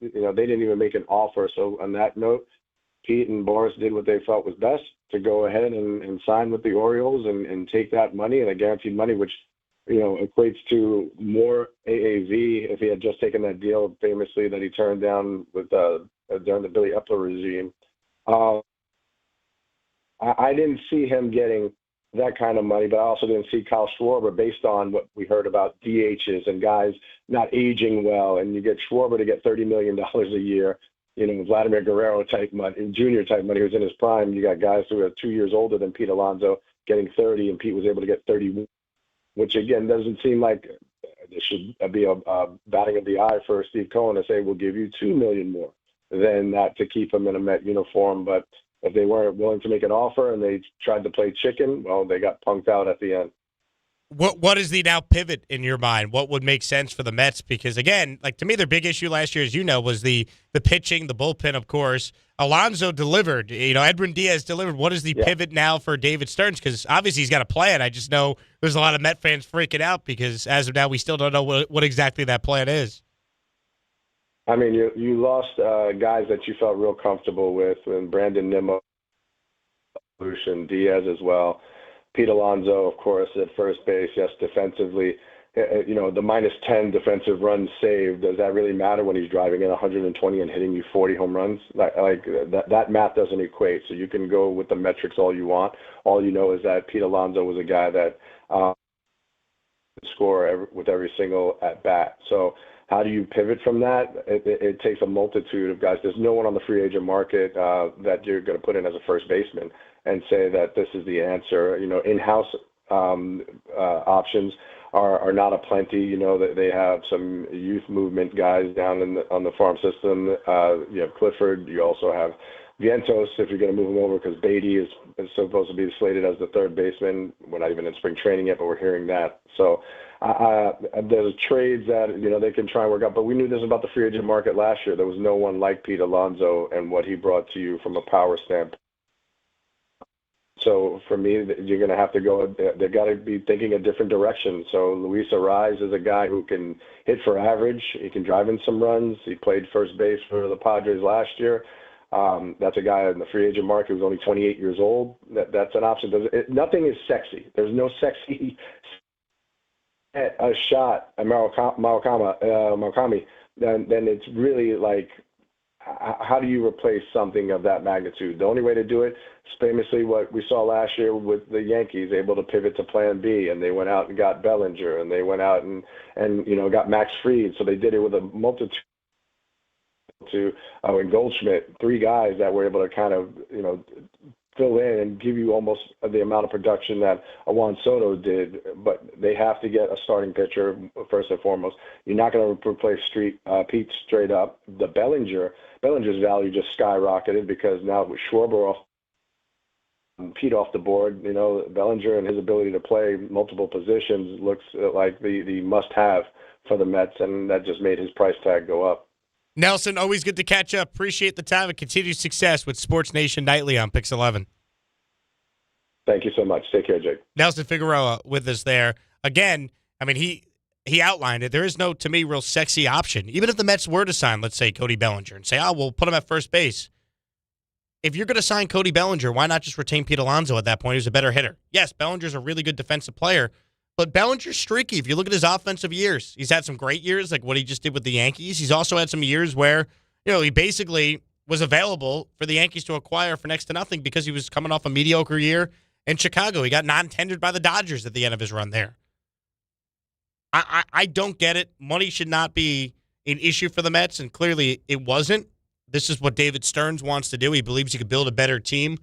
they didn't even make an offer. So on that note, Pete and Boris did what they felt was best to go ahead and sign with the Orioles and take that money and a guaranteed money, which, equates to more AAV if he had just taken that deal famously that he turned down with during the Billy Epler regime. I didn't see him getting that kind of money, but I also didn't see Kyle Schwarber based on what we heard about DHs and guys not aging well. And you get Schwarber to get $30 million a year, Vladimir Guerrero type money, junior type money who's in his prime. You got guys who are 2 years older than Pete Alonso getting 30, and Pete was able to get 31. Which, again, doesn't seem like there should be a batting of the eye for Steve Cohen to say, we'll give you $2 million more. than that to keep him in a Met uniform. But if they weren't willing to make an offer and they tried to play chicken, well, they got punked out at the end. What is the now pivot in your mind? What would make sense for the Mets? Because, again, like to me, their big issue last year, as you know, was the pitching, the bullpen, of course. Alonso delivered. Edwin Diaz delivered. What is the pivot now for David Stearns? Because obviously he's got a plan. I just know there's a lot of Met fans freaking out because as of now we still don't know what exactly that plan is. I mean, you lost guys that you felt real comfortable with, and Brandon Nimmo, Diaz as well. Pete Alonso, of course, at first base. Yes, defensively, the minus 10 defensive runs saved. Does that really matter when he's driving in 120 and hitting you 40 home runs? Like that math doesn't equate. So you can go with the metrics all you want. All you know is that Pete Alonso was a guy that score with every single at bat. So how do you pivot from that? It takes a multitude of guys. There's no one on the free agent market that you're going to put in as a first baseman and say that this is the answer. In-house options are not aplenty. That they have some youth movement guys down on the farm system. You have Clifford. You also have Vientos if you're going to move him over because Beatty is supposed to be slated as the third baseman. We're not even in spring training yet, but we're hearing that. So there's trades that they can try and work out. But we knew this about the free agent market last year. There was no one like Pete Alonso and what he brought to you from a power standpoint. So for me, you're going to have to go. They've got to be thinking a different direction. So Luis Arraez is a guy who can hit for average. He can drive in some runs. He played first base for the Padres last year. That's a guy in the free agent market who's only 28 years old. That's an option. Nothing is sexy. There's no sexy shot at Murakami. Then it's really like, how do you replace something of that magnitude? The only way to do it is famously what we saw last year with the Yankees, able to pivot to plan B, and they went out and got Bellinger, and they went out and got Max Fried. So they did it with a multitude and Goldschmidt, three guys that were able to kind of, fill in and give you almost the amount of production that Juan Soto did, but they have to get a starting pitcher first and foremost. You're not going to replace Pete straight up. The Bellinger's value just skyrocketed because now with Schwarber off, Pete off the board, Bellinger and his ability to play multiple positions looks like the must-have for the Mets, and that just made his price tag go up. Nelson, always good to catch up. Appreciate the time and continued success with Sports Nation Nightly on Pix 11. Thank you so much. Take care, Jake. Nelson Figueroa with us there. Again, I mean, he outlined it. There is no, to me, real sexy option. Even if the Mets were to sign, let's say, Cody Bellinger and say, we'll put him at first base. If you're going to sign Cody Bellinger, why not just retain Pete Alonso at that point? He's a better hitter. Yes, Bellinger's a really good defensive player, but Bellinger's streaky. If you look at his offensive years, he's had some great years, like what he just did with the Yankees. He's also had some years where, he basically was available for the Yankees to acquire for next to nothing because he was coming off a mediocre year in Chicago. He got non-tendered by the Dodgers at the end of his run there. I don't get it. Money should not be an issue for the Mets, and clearly it wasn't. This is what David Stearns wants to do. He believes he could build a better team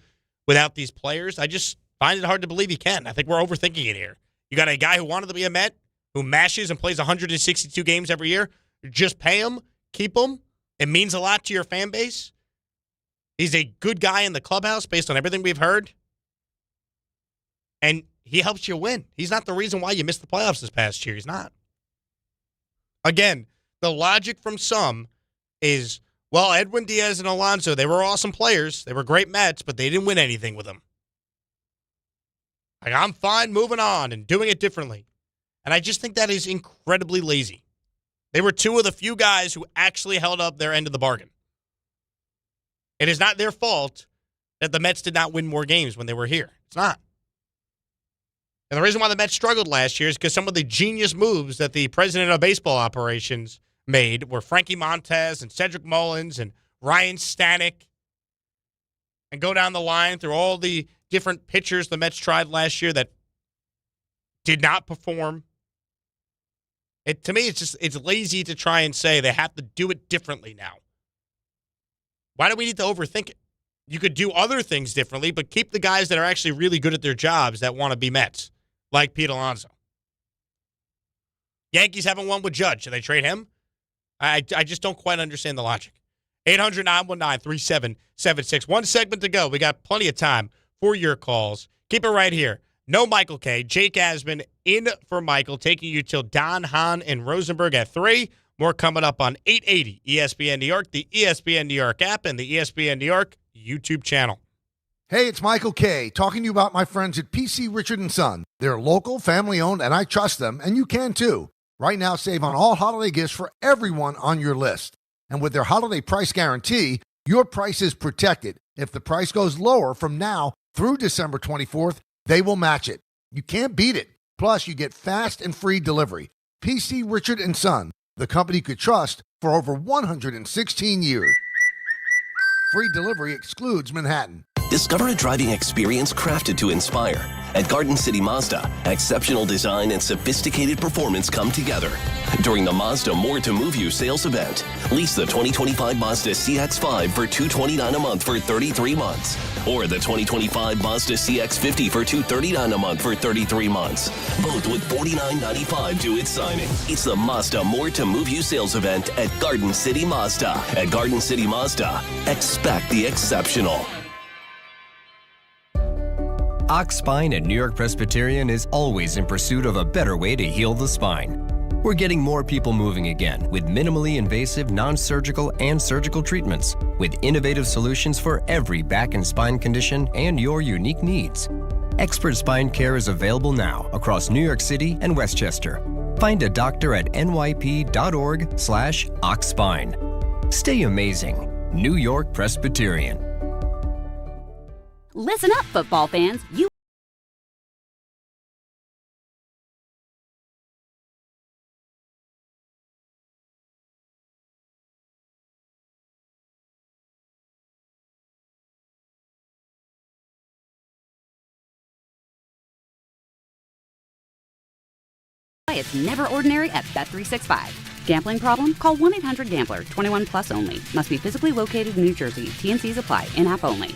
without these players. I just find it hard to believe he can. I think we're overthinking it here. You got a guy who wanted to be a Met, who mashes and plays 162 games every year. Just pay him, keep him. It means a lot to your fan base. He's a good guy in the clubhouse based on everything we've heard. And he helps you win. He's not the reason why you missed the playoffs this past year. He's not. Again, the logic from some is, Edwin Diaz and Alonso, they were awesome players. They were great Mets, but they didn't win anything with them. Like, I'm fine moving on and doing it differently. And I just think that is incredibly lazy. They were two of the few guys who actually held up their end of the bargain. It is not their fault that the Mets did not win more games when they were here. It's not. And the reason why the Mets struggled last year is because some of the genius moves that the president of baseball operations made were Frankie Montes and Cedric Mullins and Ryan Stanek. And go down the line through all the different pitchers the Mets tried last year that did not perform. To me, it's lazy to try and say they have to do it differently now. Why do we need to overthink it? You could do other things differently, but keep the guys that are actually really good at their jobs that want to be Mets, like Pete Alonso. Yankees haven't won with Judge. Should they trade him? I just don't quite understand the logic. 800-919-3776. One segment to go. We got plenty of time for your calls. Keep it right here. No Michael K. Jake Asman in for Michael, taking you till Don, Hahn, and Rosenberg at 3. More coming up on 880 ESPN New York, the ESPN New York app, and the ESPN New York YouTube channel. Hey, it's Michael K. talking to you about my friends at PC Richard & Son. They're local, family-owned, and I trust them, and you can too. Right now, save on all holiday gifts for everyone on your list. And with their holiday price guarantee, your price is protected. If the price goes lower from now through December 24th, they will match it. You can't beat it. Plus, you get fast and free delivery. PC Richard & Son, the company you could trust for over 116 years. Free delivery excludes Manhattan. Discover a driving experience crafted to inspire. At Garden City Mazda, exceptional design and sophisticated performance come together. During the Mazda More to Move You sales event, lease the 2025 Mazda CX-5 for $229 a month for 33 months. Or the 2025 Mazda CX-50 for $239 a month for 33 months. Both with $49.95 due at signing. It's the Mazda More to Move You sales event at Garden City Mazda. At Garden City Mazda, expect the exceptional. Ox Spine at New York Presbyterian is always in pursuit of a better way to heal the spine. We're getting more people moving again with minimally invasive, non-surgical, and surgical treatments with innovative solutions for every back and spine condition and your unique needs. Expert spine care is available now across New York City and Westchester. Find a doctor at nyp.org/oxspine. Stay amazing. New York Presbyterian. Listen up, football fans. It's never ordinary at Bet365. Gambling problem? Call 1-800-GAMBLER. 21 plus only. Must be physically located in New Jersey. T&Cs apply. In-app only.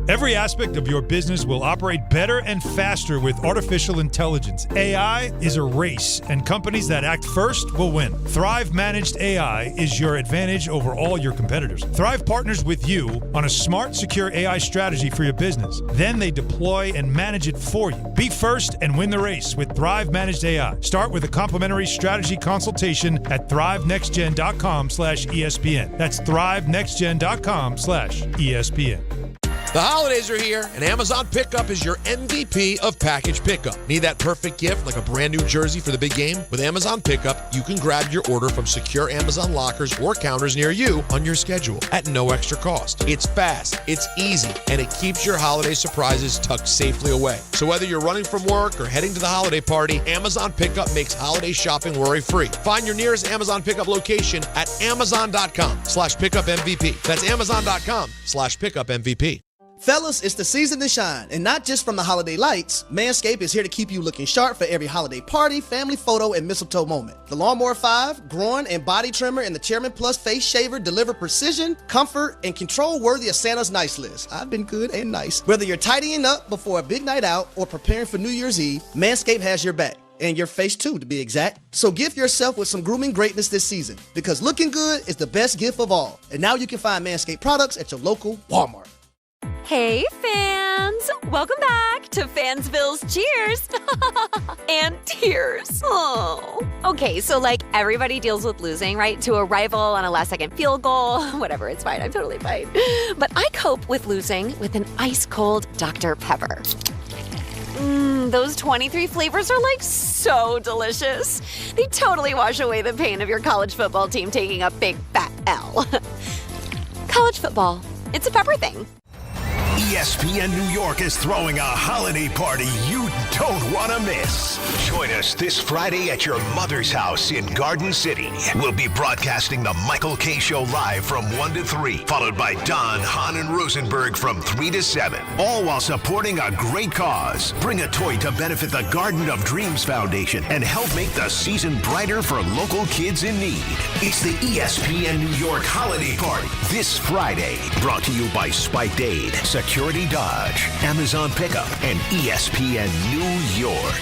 Every aspect of your business will operate better and faster with artificial intelligence. AI is a race, and companies that act first will win. Thrive Managed AI is your advantage over all your competitors. Thrive partners with you on a smart, secure AI strategy for your business. Then they deploy and manage it for you. Be first and win the race with Thrive Managed AI. Start with a complimentary strategy consultation at thrivenextgen.com/ESPN. That's thrivenextgen.com/ESPN. The holidays are here, and Amazon Pickup is your MVP of package pickup. Need that perfect gift like a brand new jersey for the big game? With Amazon Pickup, you can grab your order from secure Amazon lockers or counters near you on your schedule at no extra cost. It's fast, it's easy, and it keeps your holiday surprises tucked safely away. So whether you're running from work or heading to the holiday party, Amazon Pickup makes holiday shopping worry-free. Find your nearest Amazon Pickup location at amazon.com/pickupmvp. That's amazon.com/pickupmvp. Fellas, it's the season to shine, and not just from the holiday lights. Manscaped is here to keep you looking sharp for every holiday party, family photo, and mistletoe moment. The Lawnmower 5, groin and body trimmer, and the Chairman Plus face shaver deliver precision, comfort, and control worthy of Santa's nice list. I've been good and nice. Whether you're tidying up before a big night out or preparing for New Year's Eve, Manscaped has your back. And your face too, to be exact. So gift yourself with some grooming greatness this season, because looking good is the best gift of all. And now you can find Manscaped products at your local Walmart. Hey, fans! Welcome back to Fansville's Cheers and Tears. Oh. Okay, so like everybody deals with losing, right? To a rival on a last-second field goal. Whatever, it's fine. I'm totally fine. But I cope with losing with an ice-cold Dr. Pepper. Those 23 flavors are like so delicious. They totally wash away the pain of your college football team taking a big fat L. College football. It's a pepper thing. ESPN New York is throwing a holiday party you don't want to miss. Join us this Friday at your mother's house in Garden City. We'll be broadcasting the Michael K. Show live from 1 to 3, followed by Don, Hahn, and Rosenberg from 3 to 7, all while supporting a great cause. Bring a toy to benefit the Garden of Dreams Foundation and help make the season brighter for local kids in need. It's the ESPN New York Holiday Party this Friday, brought to you by Spiked Aid, Security Dodge, Amazon Pickup, and ESPN New York.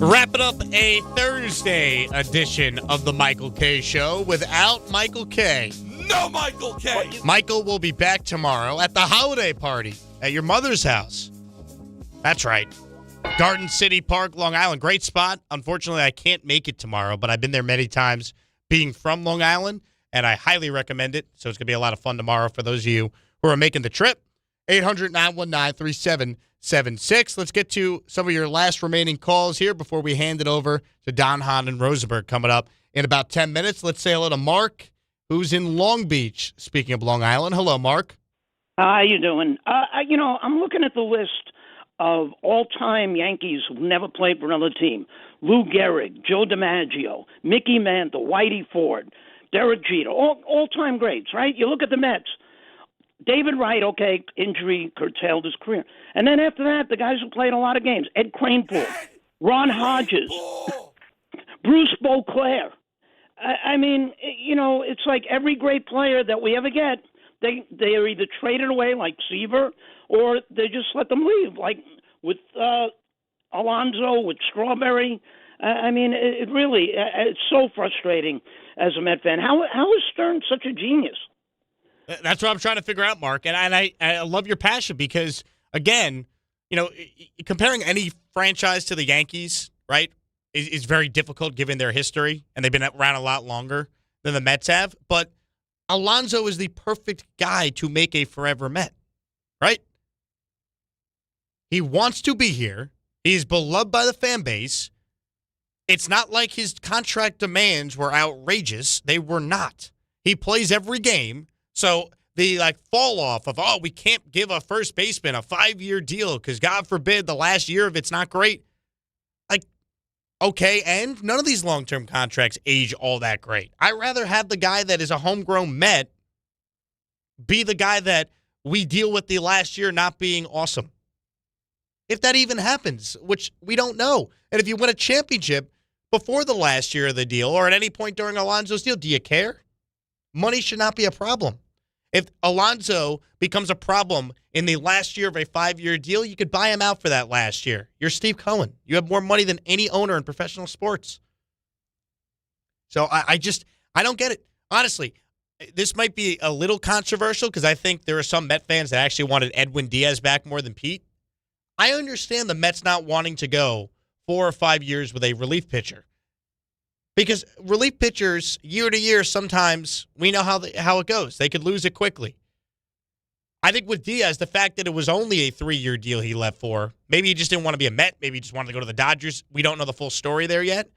Wrapping up a Thursday edition of the Michael K. Show without Michael K. No Michael K. Michael will be back tomorrow at the holiday party at your mother's house. That's right. Garden City Park, Long Island. Great spot. Unfortunately, I can't make it tomorrow, but I've been there many times being from Long Island, and I highly recommend it. So it's going to be a lot of fun tomorrow for those of you who are making the trip. 800-919-3776. Let's get to some of your last remaining calls here before we hand it over to Don Hahn and Rosenberg coming up in about 10 minutes. Let's say hello to Mark, who's in Long Beach. Speaking of Long Island. Hello, Mark. How you doing? I'm looking at the list of all-time Yankees who've never played for another team. Lou Gehrig, Joe DiMaggio, Mickey Mantle, Whitey Ford, Derek Jeter, all-time greats, right? You look at the Mets. David Wright, okay, injury curtailed his career. And then after that, the guys who played a lot of games, Ed Kranepool, Ron Hodges, Bruce Beauclair. I mean, it's like every great player that we ever get, they are either traded away like Seaver or they just let them leave, like with Alonso, with Strawberry. I mean, it really, it's so frustrating as a Met fan. How is Stearns such a genius? That's what I'm trying to figure out, Mark. And I love your passion because, again, comparing any franchise to the Yankees, right, is very difficult given their history, and they've been around a lot longer than the Mets have. But Alonso is the perfect guy to make a forever Met, right? He wants to be here. He's beloved by the fan base. It's not like his contract demands were outrageous. They were not. He plays every game. So the fall off of, we can't give a first baseman a 5-year deal because God forbid the last year of it's not great. Okay, and none of these long-term contracts age all that great. I'd rather have the guy that is a homegrown Met be the guy that we deal with the last year not being awesome. If that even happens, which we don't know. And if you win a championship before the last year of the deal or at any point during Alonso's deal, do you care? Money should not be a problem. If Alonso becomes a problem in the last year of a 5-year deal, you could buy him out for that last year. You're Steve Cohen. You have more money than any owner in professional sports. So I don't get it. Honestly, this might be a little controversial because I think there are some Met fans that actually wanted Edwin Diaz back more than Pete. I understand the Mets not wanting to go 4 or 5 years with a relief pitcher. Because relief pitchers, year to year, sometimes we know how it goes. They could lose it quickly. I think with Diaz, the fact that it was only a 3-year deal he left for, maybe he just didn't want to be a Met. Maybe he just wanted to go to the Dodgers. We don't know the full story there yet.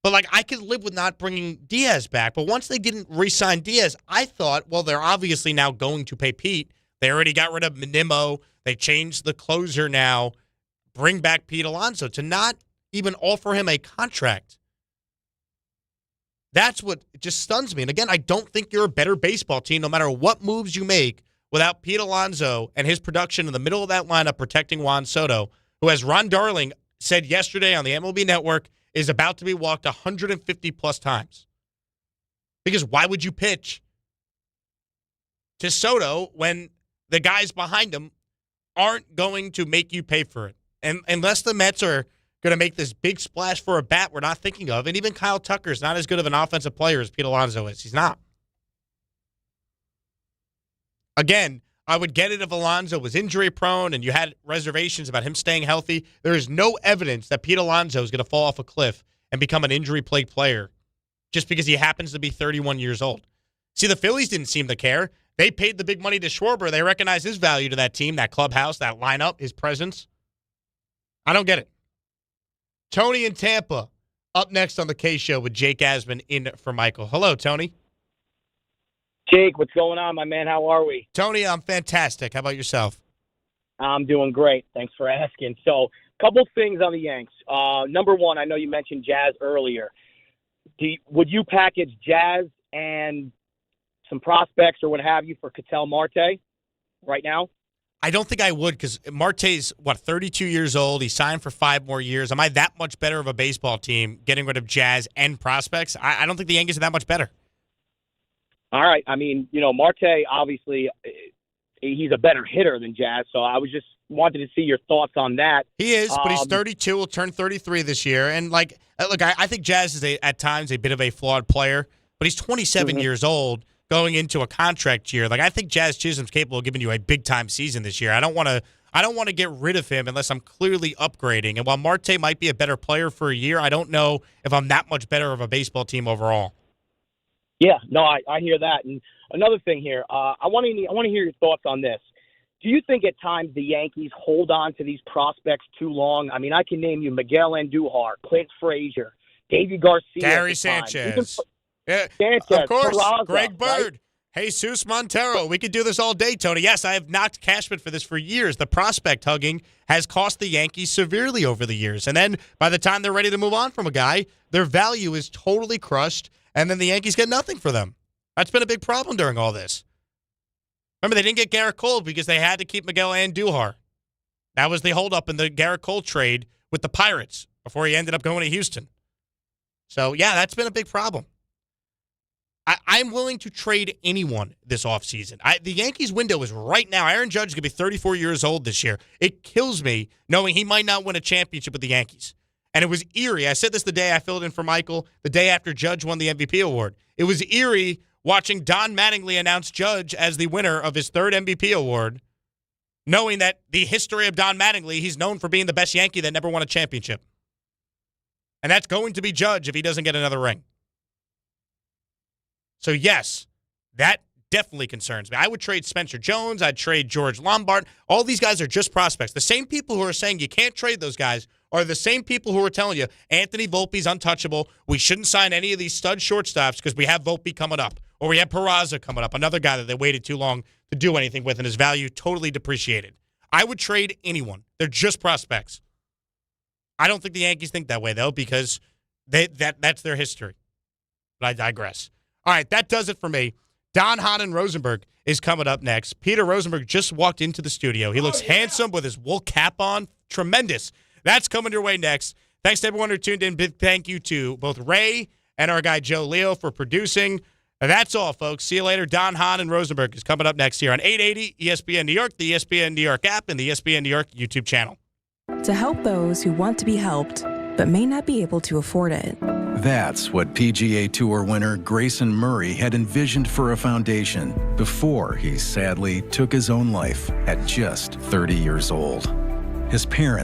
But, I could live with not bringing Diaz back. But once they didn't re-sign Diaz, I thought, well, they're obviously now going to pay Pete. They already got rid of Nimmo. They changed the closer now. Bring back Pete Alonso. To not even offer him a contract. That's what just stuns me. And again, I don't think you're a better baseball team no matter what moves you make without Pete Alonso and his production in the middle of that lineup protecting Juan Soto, who, as Ron Darling said yesterday on the MLB Network, is about to be walked 150-plus times. Because why would you pitch to Soto when the guys behind him aren't going to make you pay for it? And unless the Mets are going to make this big splash for a bat we're not thinking of. And even Kyle Tucker's not as good of an offensive player as Pete Alonso is. He's not. Again, I would get it if Alonso was injury-prone and you had reservations about him staying healthy. There is no evidence that Pete Alonso is going to fall off a cliff and become an injury-plagued player just because he happens to be 31 years old. See, the Phillies didn't seem to care. They paid the big money to Schwarber. They recognize his value to that team, that clubhouse, that lineup, his presence. I don't get it. Tony in Tampa, up next on the K Show with Jake Asman in for Michael. Hello, Tony. Jake, what's going on, my man? How are we? Tony, I'm fantastic. How about yourself? I'm doing great. Thanks for asking. So, a couple things on the Yanks. Number one, I know you mentioned Jazz earlier. Would you package Jazz and some prospects or what have you for Ketel Marte right now? I don't think I would because Marte's, 32 years old. He signed for 5 more years. Am I that much better of a baseball team getting rid of Jazz and prospects? I don't think the Yankees are that much better. All right. I mean, Marte, obviously, he's a better hitter than Jazz. So I was just wanted to see your thoughts on that. He is, but he's 32. Will turn 33 this year. And look, I think Jazz is at times a bit of a flawed player, but he's 27 years old going into a contract year. I think Jazz Chisholm's capable of giving you a big time season this year. I don't want to get rid of him unless I'm clearly upgrading. And while Marte might be a better player for a year, I don't know if I'm that much better of a baseball team overall. Yeah, no, I hear that. And another thing here, I want to hear your thoughts on this. Do you think at times the Yankees hold on to these prospects too long? I mean, I can name you Miguel Andujar, Clint Frazier, Davey Garcia, Gary Sanchez. Sanchez, of course, Peraza, Greg Bird, right? Jesus Montero. We could do this all day, Tony. Yes, I have knocked Cashman for this for years. The prospect hugging has cost the Yankees severely over the years. And then by the time they're ready to move on from a guy, their value is totally crushed, and then the Yankees get nothing for them. That's been a big problem during all this. Remember, they didn't get Garrett Cole because they had to keep Miguel Andujar. That was the holdup in the Garrett Cole trade with the Pirates before he ended up going to Houston. So, yeah, that's been a big problem. I'm willing to trade anyone this offseason. The Yankees window is right now. Aaron Judge is going to be 34 years old this year. It kills me knowing he might not win a championship with the Yankees. And it was eerie. I said this the day I filled in for Michael, the day after Judge won the MVP award. It was eerie watching Don Mattingly announce Judge as the winner of his third MVP award, knowing that the history of Don Mattingly, he's known for being the best Yankee that never won a championship. And that's going to be Judge if he doesn't get another ring. So, yes, that definitely concerns me. I would trade Spencer Jones. I'd trade George Lombard. All these guys are just prospects. The same people who are saying you can't trade those guys are the same people who are telling you Anthony Volpe's untouchable. We shouldn't sign any of these stud shortstops because we have Volpe coming up. Or we have Peraza coming up, another guy that they waited too long to do anything with and his value totally depreciated. I would trade anyone. They're just prospects. I don't think the Yankees think that way, though, because that's their history. But I digress. All right, that does it for me. Don Hodden Rosenberg is coming up next. Peter Rosenberg just walked into the studio. He looks handsome with his wool cap on. Tremendous. That's coming your way next. Thanks to everyone who tuned in. Big thank you to both Ray and our guy Joe Leo for producing. And that's all, folks. See you later. Don Hodden Rosenberg is coming up next here on 880 ESPN New York, the ESPN New York app, and the ESPN New York YouTube channel. To help those who want to be helped but may not be able to afford it. That's what PGA Tour winner Grayson Murray had envisioned for a foundation before he sadly took his own life at just 30 years old. His parents